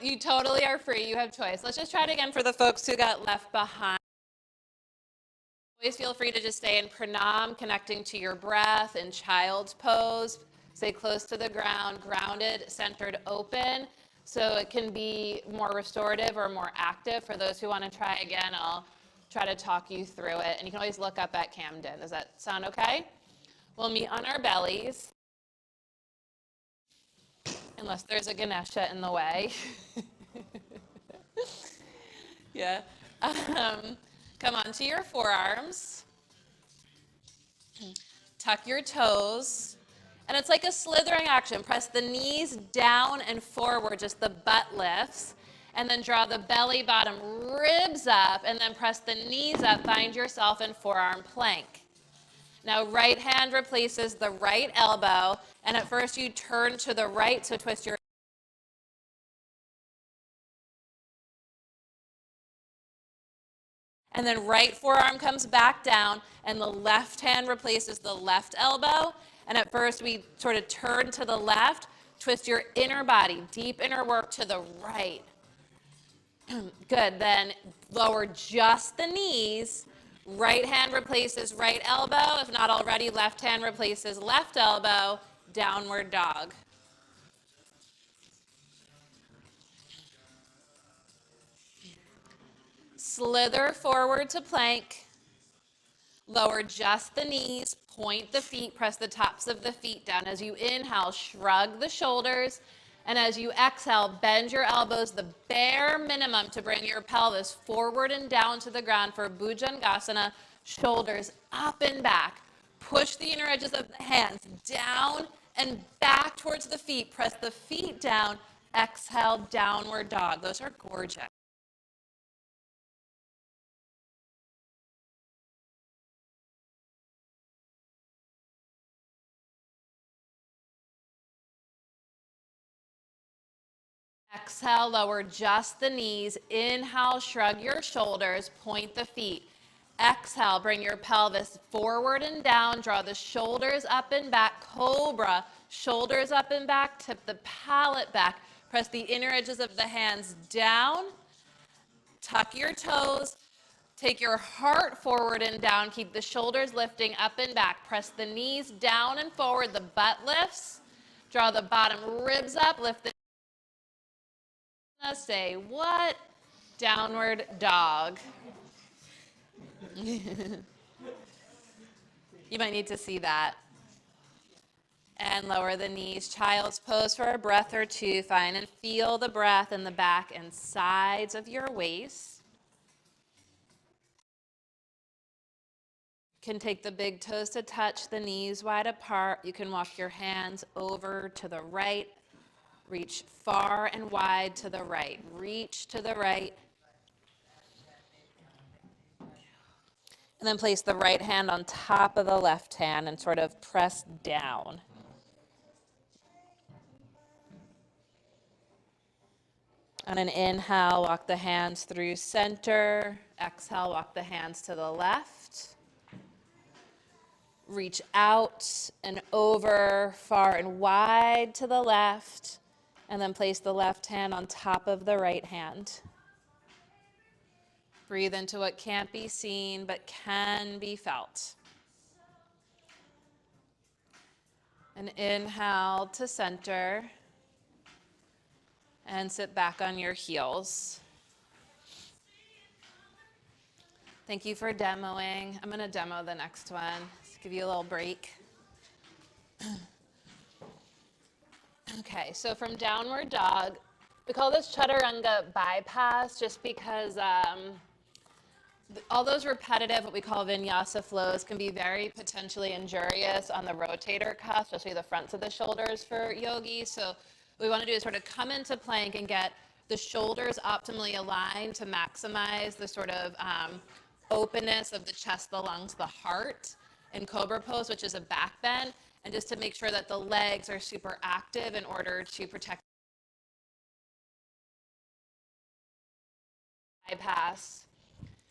You totally are free. You have choice. Let's just try it again for the folks who got left behind. Always feel free to just stay in pranam, connecting to your breath, in child's pose. Stay close to the ground, grounded, centered, open. So it can be more restorative or more active. For those who want to try again, I'll try to talk you through it. And you can always look up at Camden. Does that sound okay? We'll meet on our bellies. Unless there's a Ganesha in the way. Yeah. Come onto your forearms. Tuck your toes. And it's like a slithering action. Press the knees down and forward, just the butt lifts. And then draw the belly bottom ribs up, and then press the knees up. Find yourself in forearm plank. Now, right hand replaces the right elbow, and at first you turn to the right, so twist your and then right forearm comes back down, and the left hand replaces the left elbow. And at first we sort of turn to the left, twist your inner body, deep inner work to the right. Good, then lower just the knees. Right hand replaces right elbow. If not already, left hand replaces left elbow. Downward dog. Slither forward to plank. Lower just the knees, point the feet, press the tops of the feet down. As you inhale, shrug the shoulders. And as you exhale, bend your elbows the bare minimum to bring your pelvis forward and down to the ground for Bhujangasana. Shoulders up and back. Push the inner edges of the hands down and back towards the feet. Press the feet down. Exhale, downward dog. Those are gorgeous. Exhale, lower just the knees. Inhale, shrug your shoulders, point the feet. Exhale, bring your pelvis forward and down. Draw the shoulders up and back. Cobra, shoulders up and back. Tip the palate back. Press the inner edges of the hands down. Tuck your toes. Take your heart forward and down. Keep the shoulders lifting up and back. Press the knees down and forward. The butt lifts. Draw the bottom ribs up. Lift the say what? Downward dog. You might need to see that. And lower the knees. Child's pose for a breath or two. Find and feel the breath in the back and sides of your waist. You can take the big toes to touch the knees wide apart. You can walk your hands over to the right. Reach far and wide to the right. Reach to the right. And then place the right hand on top of the left hand and sort of press down. On an inhale, walk the hands through center. Exhale, walk the hands to the left. Reach out and over, far and wide to the left, and then place the left hand on top of the right hand. Breathe into what can't be seen but can be felt. And inhale to center, and sit back on your heels. Thank you for demoing. I'm going to demo the next one. Just give you a little break. Okay, so from downward dog, we call this chaturanga bypass just because all those repetitive, what we call vinyasa flows, can be very potentially injurious on the rotator cuff, especially the fronts of the shoulders for yogis. So what we want to do is sort of come into plank and get the shoulders optimally aligned to maximize the sort of openness of the chest, the lungs, the heart in cobra pose, which is a back bend, and just to make sure that the legs are super active in order to protect bypass.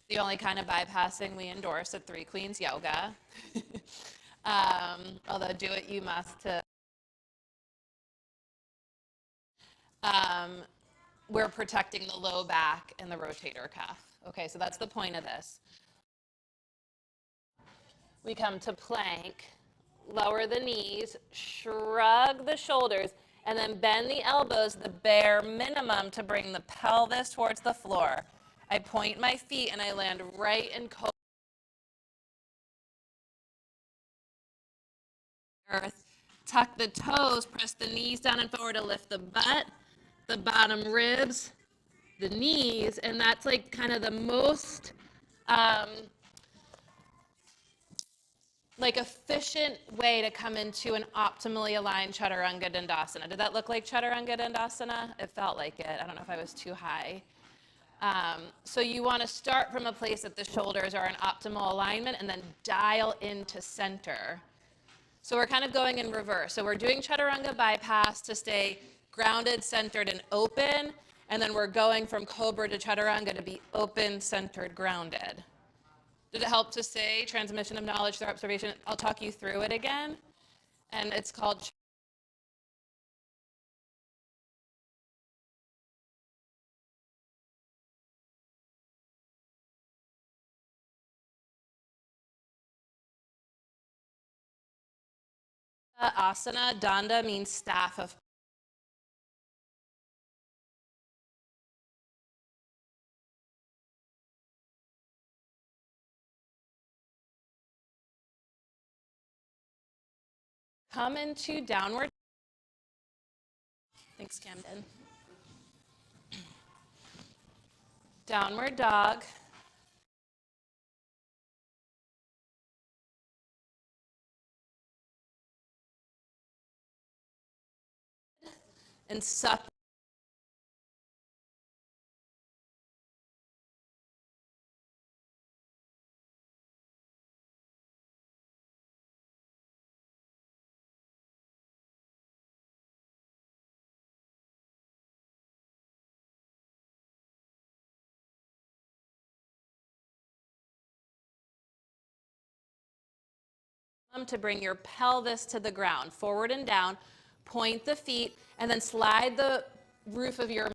The only kind of bypassing we endorse at Three Queens Yoga. Although do it you must to. We're protecting the low back and the rotator cuff. Okay, so that's the point of this. We come to plank, lower the knees, shrug the shoulders, and then bend the elbows the bare minimum to bring the pelvis towards the floor. I point my feet and I land right in earth. Tuck the toes, press the knees down and forward to lift the butt, the bottom ribs, the knees, and that's like kind of the most like efficient way to come into an optimally aligned chaturanga dandasana. Did that look like chaturanga dandasana? It felt like it. I don't know if I was too high. So you want to start from a place that the shoulders are in optimal alignment and then dial into center. So we're kind of going in reverse. So we're doing chaturanga bypass to stay grounded, centered, and open. And then we're going from cobra to chaturanga to be open, centered, grounded. Did it help to say transmission of knowledge through observation? I'll talk you through it again. And it's called asana. Danda means staff of come into downward. Thanks, Camden. Downward dog. And suck. To bring your pelvis to the ground, forward and down, point the feet, and then slide the roof of your.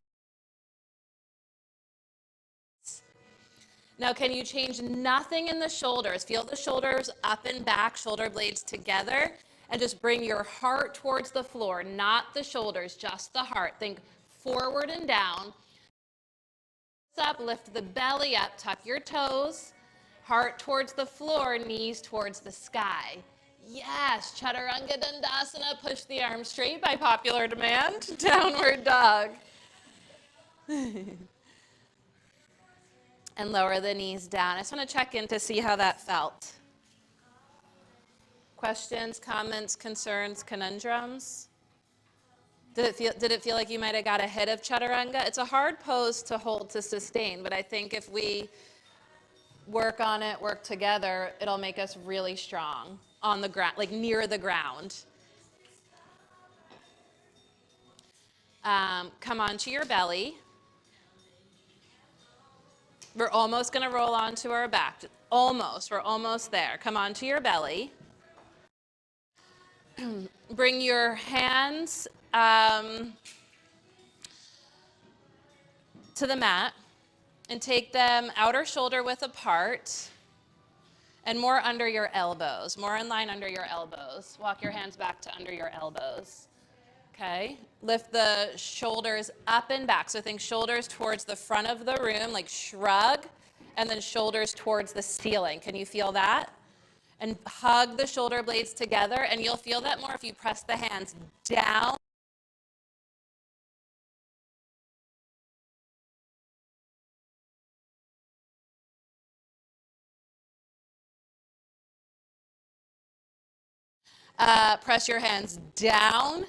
Now, can you change nothing in the shoulders? Feel the shoulders up and back, shoulder blades together, and just bring your heart towards the floor, not the shoulders, just the heart. Think forward and down. Up, lift the belly up, tuck your toes, heart towards the floor, knees towards the sky. Yes, chaturanga dandasana, push the arms straight by popular demand, downward dog. And lower the knees down. I just want to check in to see how that felt. Questions, comments, concerns, conundrums? Did it feel like you might have got a hit of chaturanga? It's a hard pose to hold to sustain, but I think if we work on it, work together, it'll make us really strong on the ground, like near the ground. Come onto your belly. We're almost gonna roll onto our back. Almost, we're almost there. Come onto your belly. Bring your hands to the mat and take them outer shoulder width apart and more under your elbows, more in line under your elbows. Walk your hands back to under your elbows. Okay, lift the shoulders up and back. So think shoulders towards the front of the room, like shrug, and then shoulders towards the ceiling. Can you feel that? And hug the shoulder blades together, and you'll feel that more if you press the hands down. Press your hands down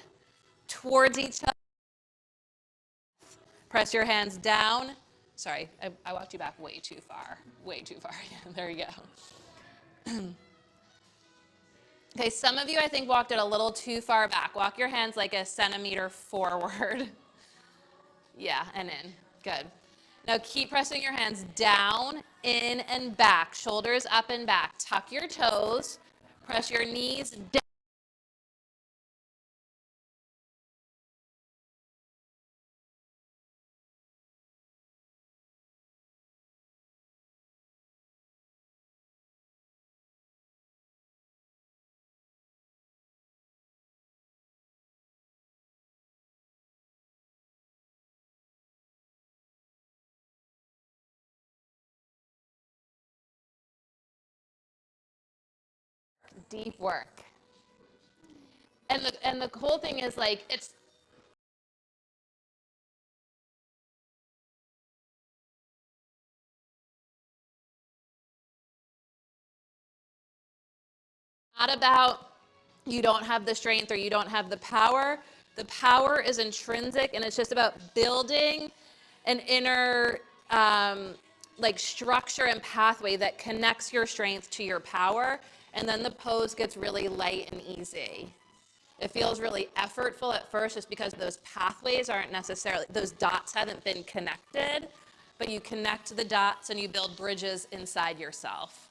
towards each other. Press your hands down. Sorry, I walked you back way too far. Way too far. Yeah, there you go. Okay, some of you, I think, walked it a little too far back. Walk your hands like a centimeter forward. Yeah, and in. Good. Now keep pressing your hands down, in, and back. Shoulders up and back. Tuck your toes. Press your knees down. Deep work. And the cool thing is, like, it's not about you don't have the strength or you don't have the power. The power is intrinsic, and it's just about building an inner like structure and pathway that connects your strength to your power, and then the pose gets really light and easy. It feels really effortful at first just because those pathways aren't necessarily, those dots haven't been connected, but you connect the dots and you build bridges inside yourself.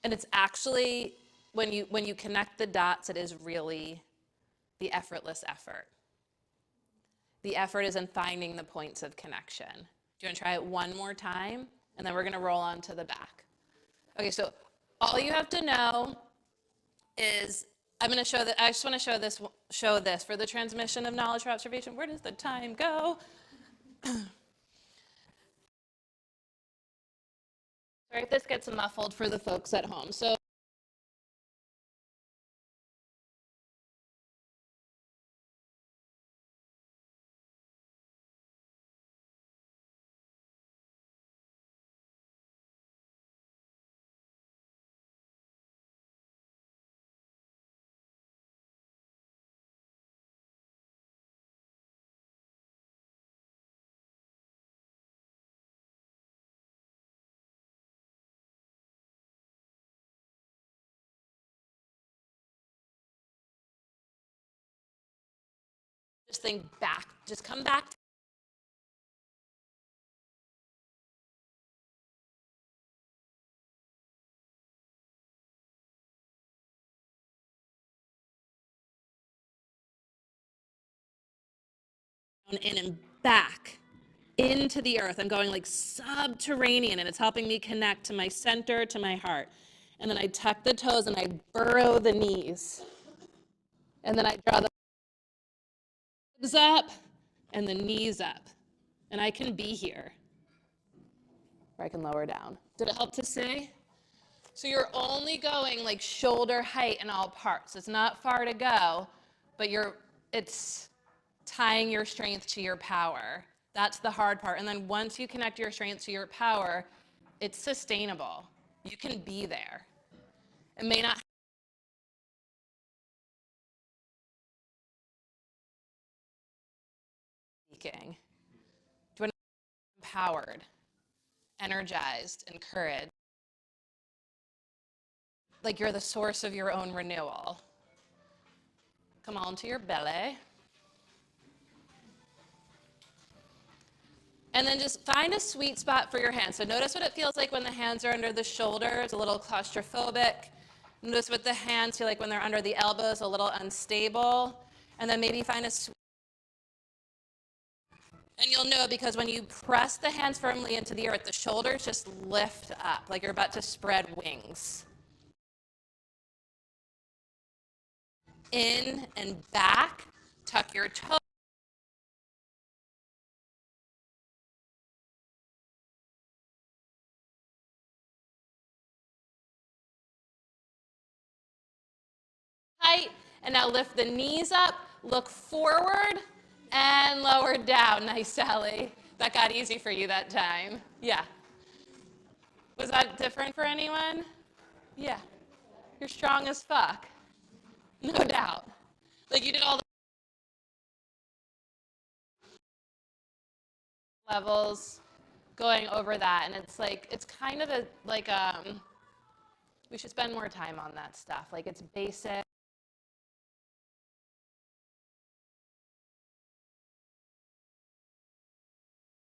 And it's actually, when you connect the dots, it is really the effortless effort. The effort is in finding the points of connection. Do you want to try it one more time? And then we're going to roll on to the back. Okay, so all you have to know is, I'm going to show that. I just want to show this for the transmission of knowledge for observation. Where does the time go? Sorry if this gets muffled for the folks at home. So just think back, just come back. In and back into the earth. I'm going like subterranean, and it's helping me connect to my center, to my heart. And then I tuck the toes and I burrow the knees. And then I draw the ribs up and the knees up. And I can be here. Or I can lower down. Did it help to see? So you're only going like shoulder height in all parts. It's not far to go, but it's tying your strength to your power. That's the hard part. And then once you connect your strength to your power, it's sustainable. You can be there. It may not speaking. Do you want to be empowered, energized, encouraged? Like you're the source of your own renewal. Come on to your belly. And then just find a sweet spot for your hands. So notice what it feels like when the hands are under the shoulders, a little claustrophobic. Notice what the hands feel like when they're under the elbows, a little unstable. And then maybe find a sweet. And you'll know because when you press the hands firmly into the earth, the shoulders just lift up like you're about to spread wings. In and back, tuck your toes. Tight, and now lift the knees up, look forward, and lower down. Nice, Sally. That got easy for you that time. Yeah. Was that different for anyone? Yeah. You're strong as fuck. No doubt. Like you did all the levels going over that, and it's like, it's kind of we should spend more time on that stuff. Like it's basic.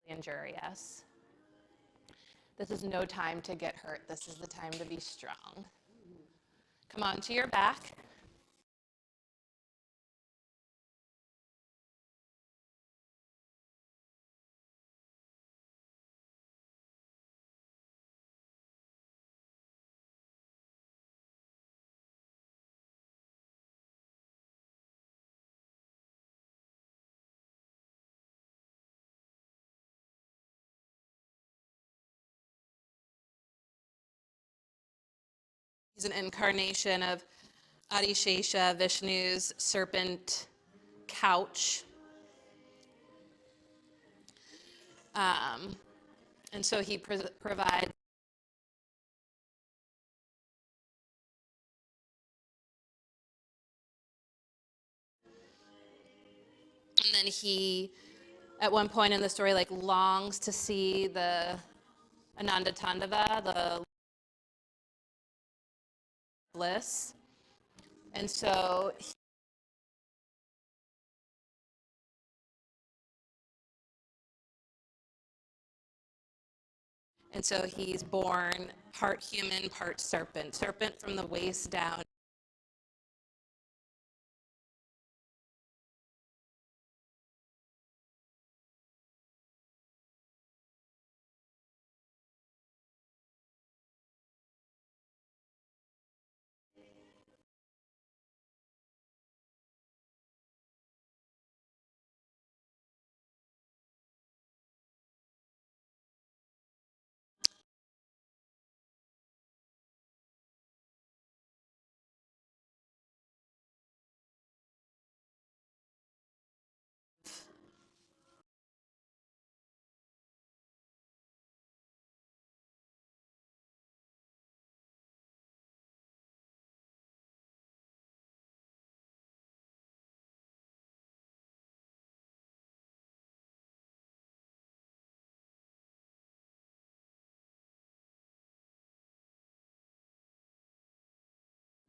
Injurious. This is no time to get hurt. This is the time to be strong. Come on to your back. He's an incarnation of Adishesha, Vishnu's serpent couch. And so he provides and then he, at one point in the story, like longs to see the Ananda Tandava, the bliss. And so he's born part human, part serpent. Serpent from the waist down.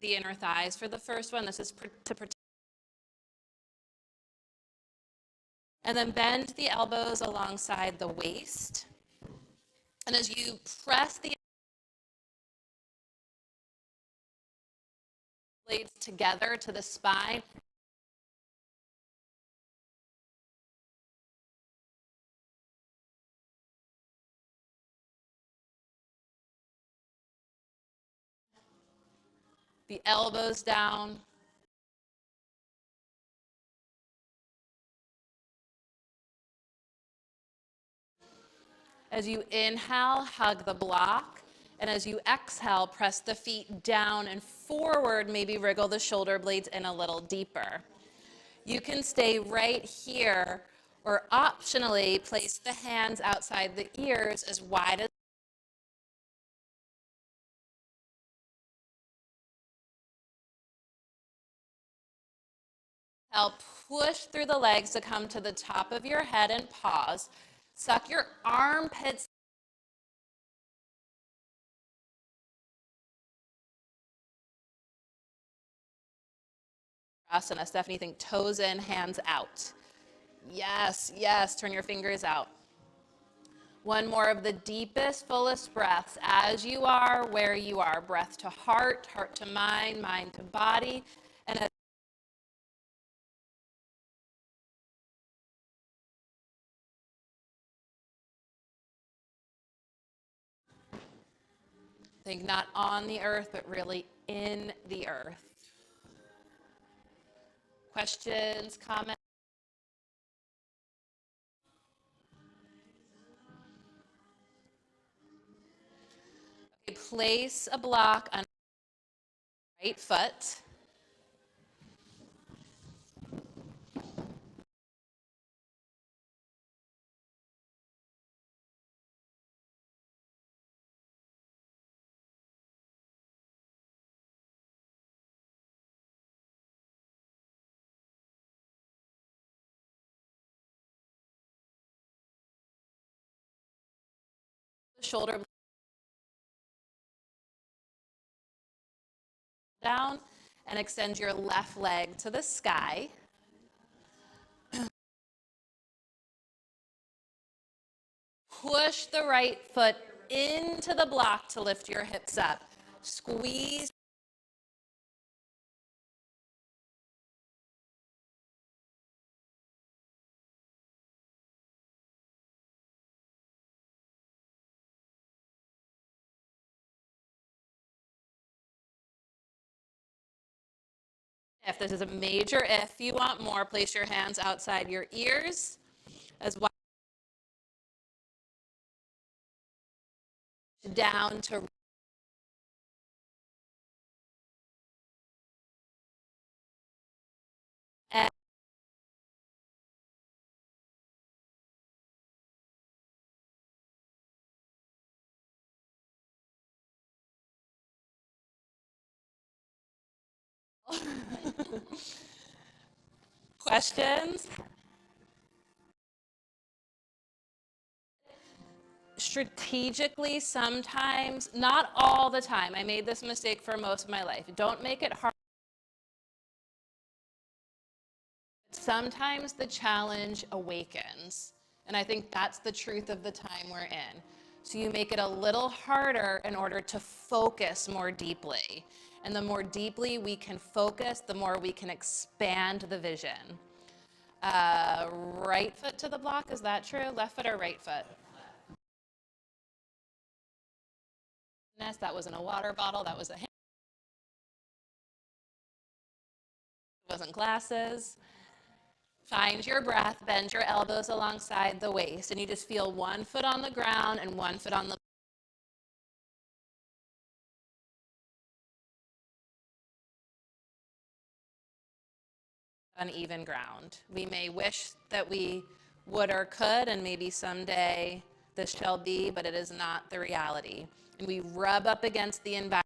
The inner thighs for the first one. This is to protect. And then bend the elbows alongside the waist. And as you press the blades together to the spine, the elbows down. As you inhale, hug the block. And as you exhale, press the feet down and forward, maybe wriggle the shoulder blades in a little deeper. You can stay right here, or optionally place the hands outside the ears as wide as help push through the legs to come to the top of your head and pause. Suck your armpits. Asana, Stephanie, think toes in, hands out. Yes, yes, turn your fingers out. One more of the deepest, fullest breaths as you are, where you are. Breath to heart, heart to mind, mind to body. And think not on the earth, but really in the earth. Questions, comments? Okay, place a block on the right foot. Shoulder down and extend your left leg to the sky. Push the right foot into the block to lift your hips up. Squeeze. If this is a major if, you want more, place your hands outside your ears as well. Down to and questions? Strategically, sometimes, not all the time. I made this mistake for most of my life. Don't make it hard. Sometimes the challenge awakens, and I think that's the truth of the time we're in. So you make it a little harder in order to focus more deeply. And the more deeply we can focus, the more we can expand the vision. Right foot to the block, is that true? Left foot or right foot? That wasn't a water bottle, that was a hand. It wasn't glasses. Find your breath, bend your elbows alongside the waist, and you just feel one foot on the ground and one foot on the uneven ground. We may wish that we would or could, and maybe someday this shall be, but it is not the reality. And we rub up against the environment.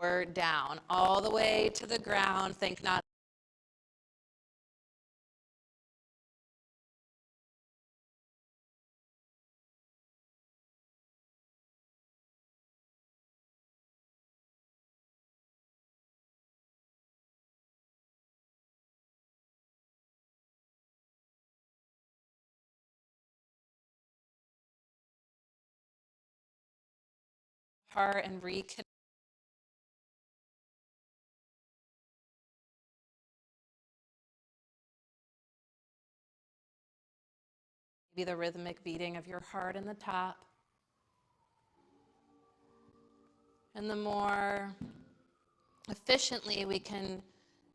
We're down all the way to the ground. Think not heart and reconnect. Maybe the rhythmic beating of your heart in the top. And the more efficiently we can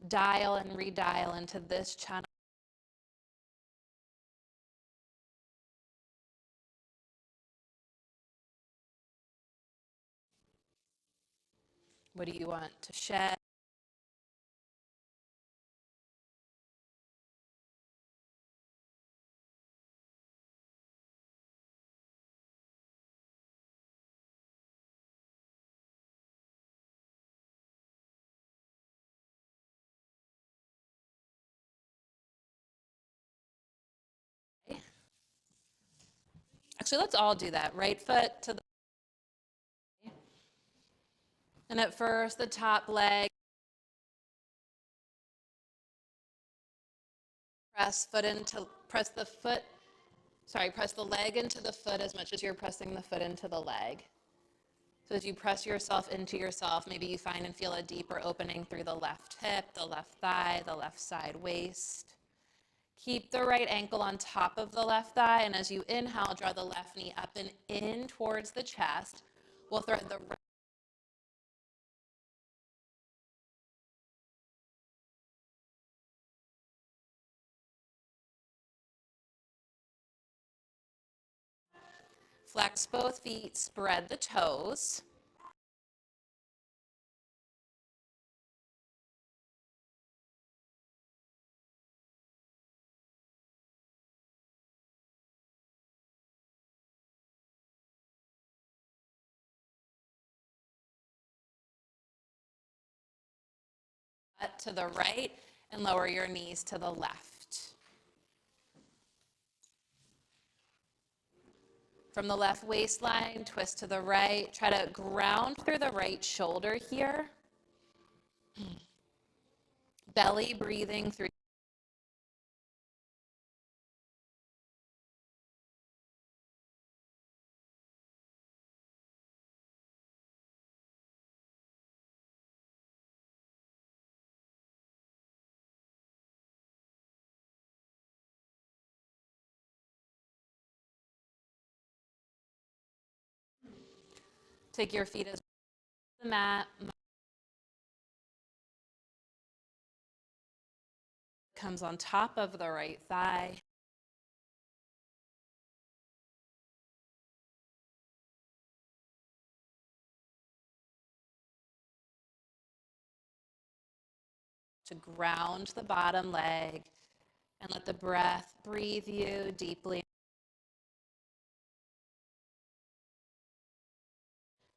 dial and redial into this channel. What do you want to shed? Actually, let's all do that. Right foot to the, and at first the top leg. Press the leg into the foot as much as you're pressing the foot into the leg. So as you press yourself into yourself, maybe you find and feel a deeper opening through the left hip, the left thigh, the left side waist. Keep the right ankle on top of the left thigh, and as you inhale, draw the left knee up and in towards the chest. We'll thread the right. Flex both feet, spread the toes. To the right and lower your knees to the left. From the left waistline, twist to the right. Try to ground through the right shoulder here. Belly breathing through. Take your feet as the mat. Comes on top of the right thigh. To ground the bottom leg and let the breath breathe you deeply.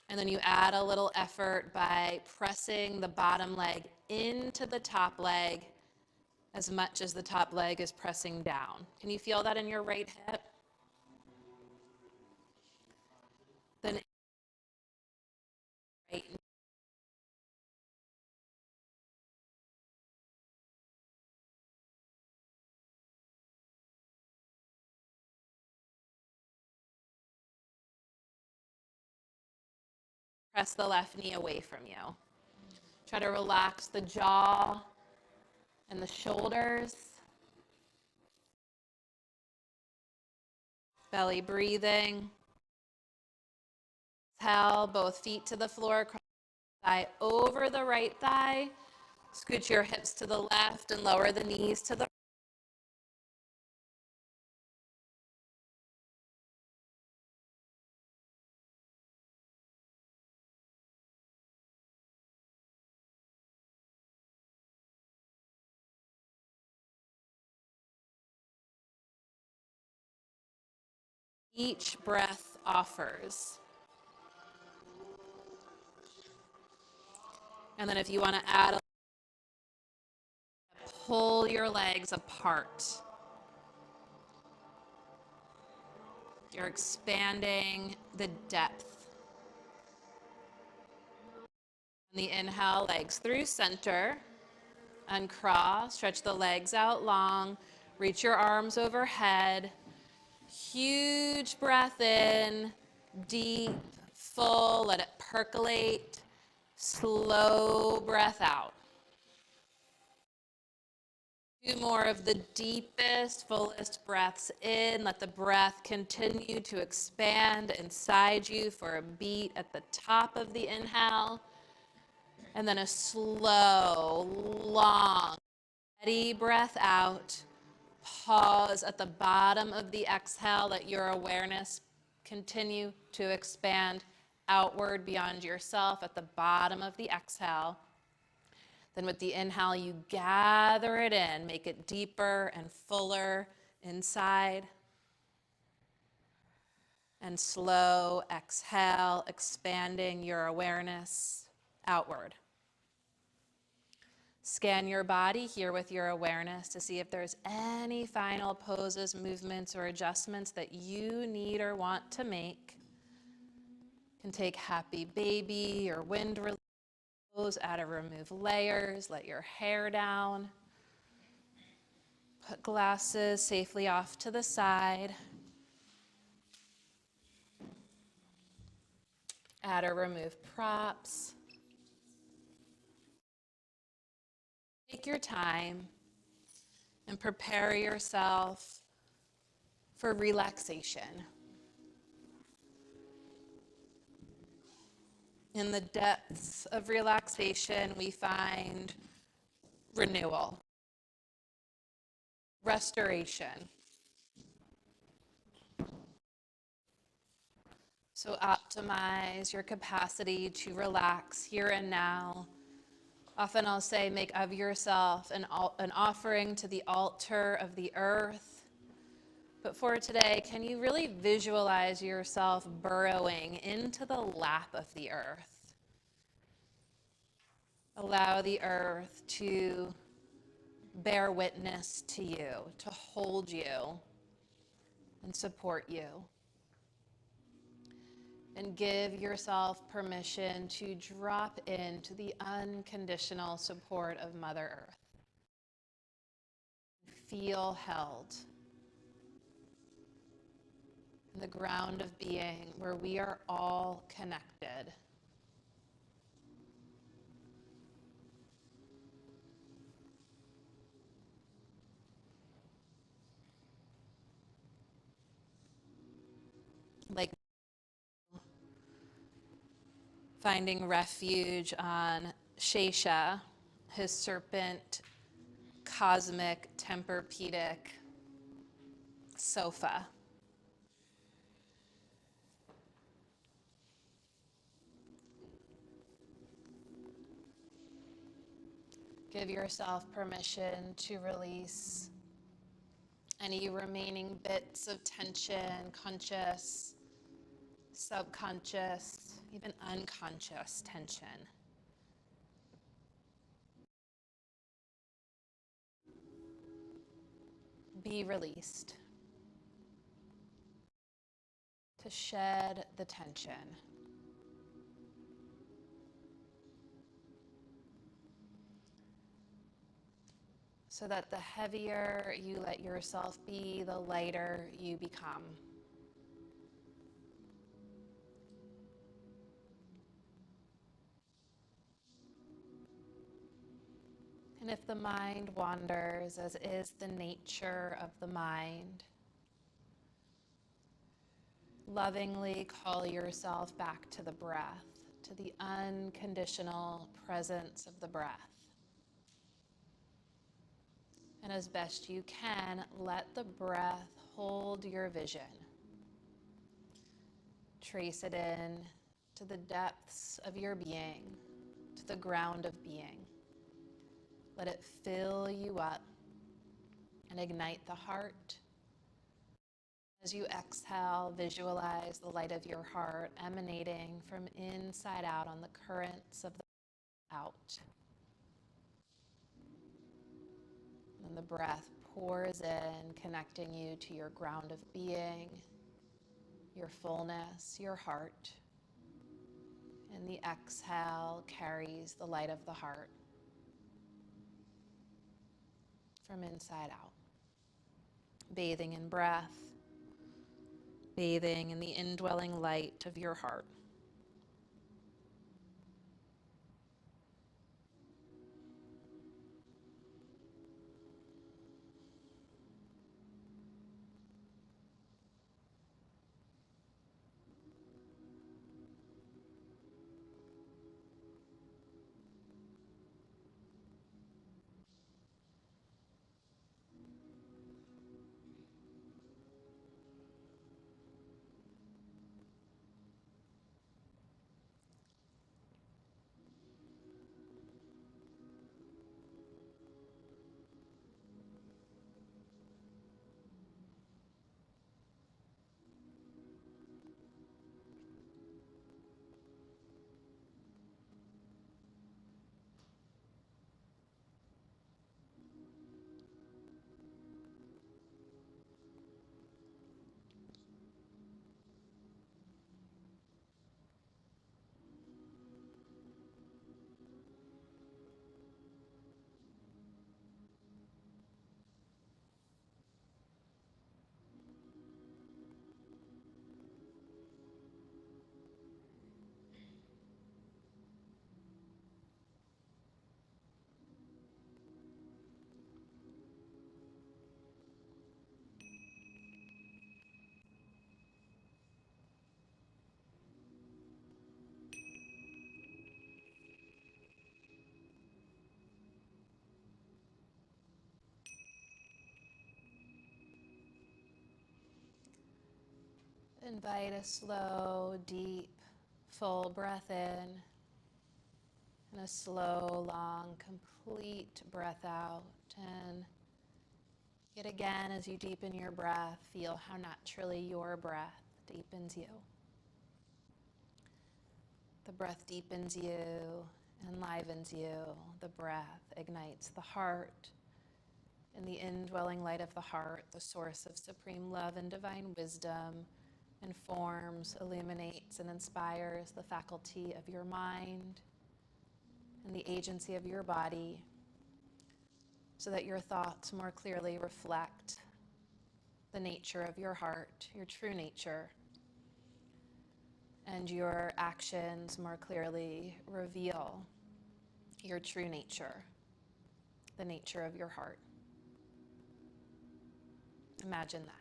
And then you add a little effort by pressing the bottom leg into the top leg as much as the top leg is pressing down. Can you feel that in your right hip? Then right press the left knee away from you. Try to relax the jaw and the shoulders. Belly breathing. Exhale, both feet to the floor, cross the thigh over the right thigh. Scoot your hips to the left and lower the knees to the right. Each breath offers. And then if you want to add, pull your legs apart. You're expanding the depth. On the inhale, legs through center. Uncross, stretch the legs out long. Reach your arms overhead. Huge breath in, deep, full, let it percolate. Slow breath out. Two more of the deepest, fullest breaths in. Let the breath continue to expand inside you for a beat at the top of the inhale. And then a slow, long, steady breath out. Pause at the bottom of the exhale. Let your awareness continue to expand outward beyond yourself at the bottom of the exhale. Then with the inhale, you gather it in, make it deeper and fuller inside. And slow exhale, expanding your awareness outward. Scan your body here with your awareness to see if there's any final poses, movements, or adjustments that you need or want to make. You can take happy baby or wind release pose, add or remove layers, let your hair down. Put glasses safely off to the side. Add or remove props. Take your time and prepare yourself for relaxation. In the depths of relaxation, we find renewal, restoration. So optimize your capacity to relax here and now. Often I'll say, make of yourself an offering to the altar of the earth. But for today, can you really visualize yourself burrowing into the lap of the earth? Allow the earth to bear witness to you, to hold you and support you. And give yourself permission to drop into the unconditional support of Mother Earth. Feel held in the ground of being where we are all connected. Like finding refuge on Shesha, his serpent, cosmic, Tempur-Pedic sofa. Give yourself permission to release any remaining bits of tension, conscious, subconscious, even unconscious tension. Be released. To shed the tension. So that the heavier you let yourself be, the lighter you become. And if the mind wanders, as is the nature of the mind, lovingly call yourself back to the breath, to the unconditional presence of the breath. And as best you can, let the breath hold your vision. Trace it in to the depths of your being, to the ground of being. Let it fill you up and ignite the heart. As you exhale, visualize the light of your heart emanating from inside out on the currents of the out. And the breath pours in, connecting you to your ground of being, your fullness, your heart. And the exhale carries the light of the heart from inside out. Bathing in breath, bathing in the indwelling light of your heart. Invite a slow, deep, full breath in, and a slow, long, complete breath out. And yet again, as you deepen your breath, feel how naturally your breath deepens you. The breath deepens you, enlivens you. The breath ignites the heart. In the indwelling light of the heart, the source of supreme love and divine wisdom informs, illuminates, and inspires the faculty of your mind and the agency of your body, so that your thoughts more clearly reflect the nature of your heart, your true nature, and your actions more clearly reveal your true nature, the nature of your heart. Imagine that.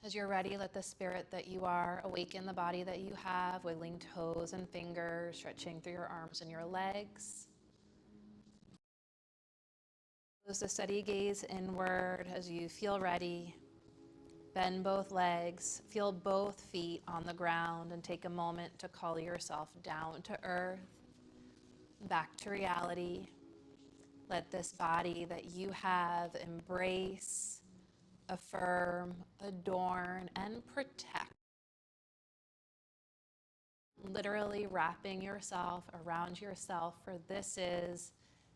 As you're ready, let the spirit that you are awaken the body that you have, wiggling toes and fingers, stretching through your arms and your legs. Close the steady gaze inward as you feel ready. Bend both legs, feel both feet on the ground, and take a moment to call yourself down to earth, back to reality. Let this body that you have embrace, affirm, adorn, and protect. Literally wrapping yourself around yourself, for this is,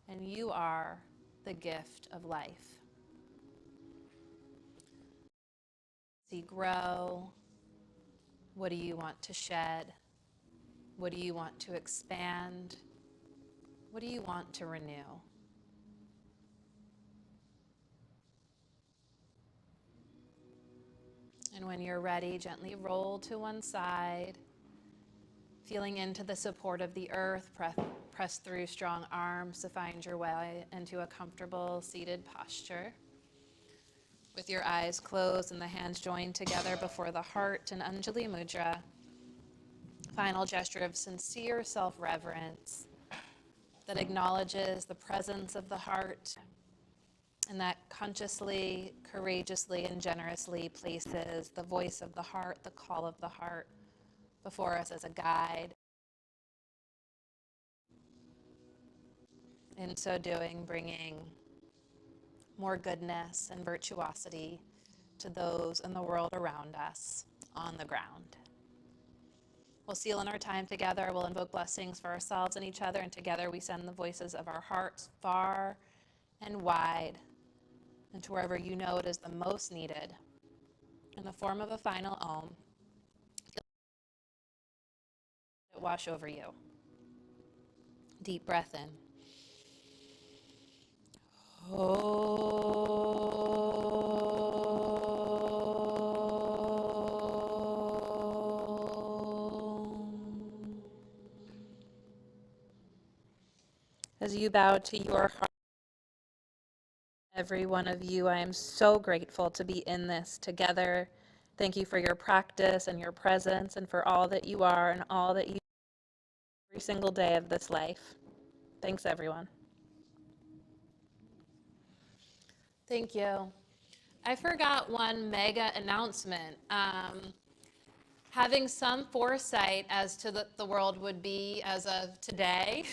and you are, the gift of life. See, grow. What do you want to shed? What do you want to expand? What do you want to renew? And when you're ready, gently roll to one side, feeling into the support of the earth. Press through strong arms to find your way into a comfortable seated posture. With your eyes closed and the hands joined together before the heart in Anjali Mudra, final gesture of sincere self-reverence that acknowledges the presence of the heart and that consciously, courageously, and generously places the voice of the heart, the call of the heart, before us as a guide. In so doing, bringing more goodness and virtuosity to those in the world around us on the ground. We'll seal in our time together. We'll invoke blessings for ourselves and each other, and together we send the voices of our hearts far and wide and to wherever you know it is the most needed. In the form of a final Om, feel it wash over you. Deep breath in. As you bow to your heart, every one of you, I am so grateful to be in this together. Thank you for your practice and your presence, and for all that you are and all that you do every single day of this life. Thanks, everyone. Thank you. I forgot one mega announcement. Having some foresight as to the world would be as of today,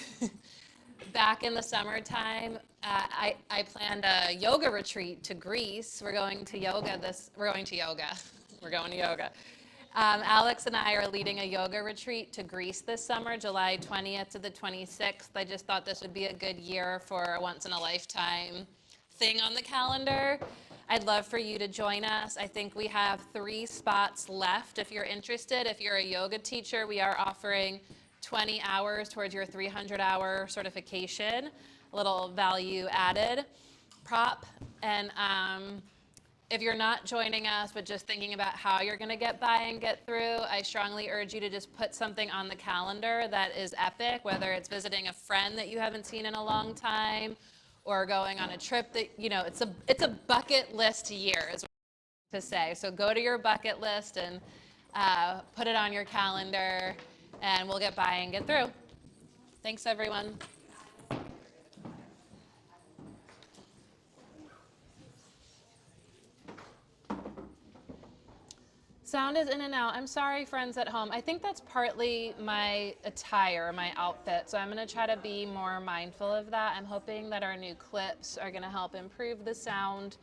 back in the summertime, I planned a yoga retreat to Greece. We're going to yoga. Alex and I are leading a yoga retreat to Greece this summer, July 20th to the 26th. I just thought this would be a good year for a once-in-a-lifetime thing on the calendar. I'd love for you to join us. I think we have 3 spots left if you're interested. If you're a yoga teacher, we are offering 20 hours towards your 300-hour certification, a little value added prop. And if you're not joining us, but just thinking about how you're going to get by and get through, I strongly urge you to just put something on the calendar that is epic, whether it's visiting a friend that you haven't seen in a long time, or going on a trip that, it's a bucket list year, is what I have to say. So go to your bucket list and put it on your calendar, and we'll get by and get through. Thanks, everyone. Sound is in and out. I'm sorry, friends at home. I think that's partly my attire, my outfit. So I'm going to try to be more mindful of that. I'm hoping that our new clips are going to help improve the sound.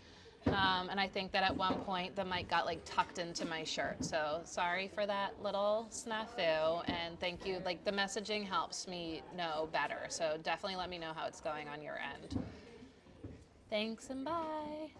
And I think that at one point the mic got like tucked into my shirt. So sorry for that little snafu. And thank you. Like the messaging helps me know better. So definitely let me know how it's going on your end. Thanks and bye.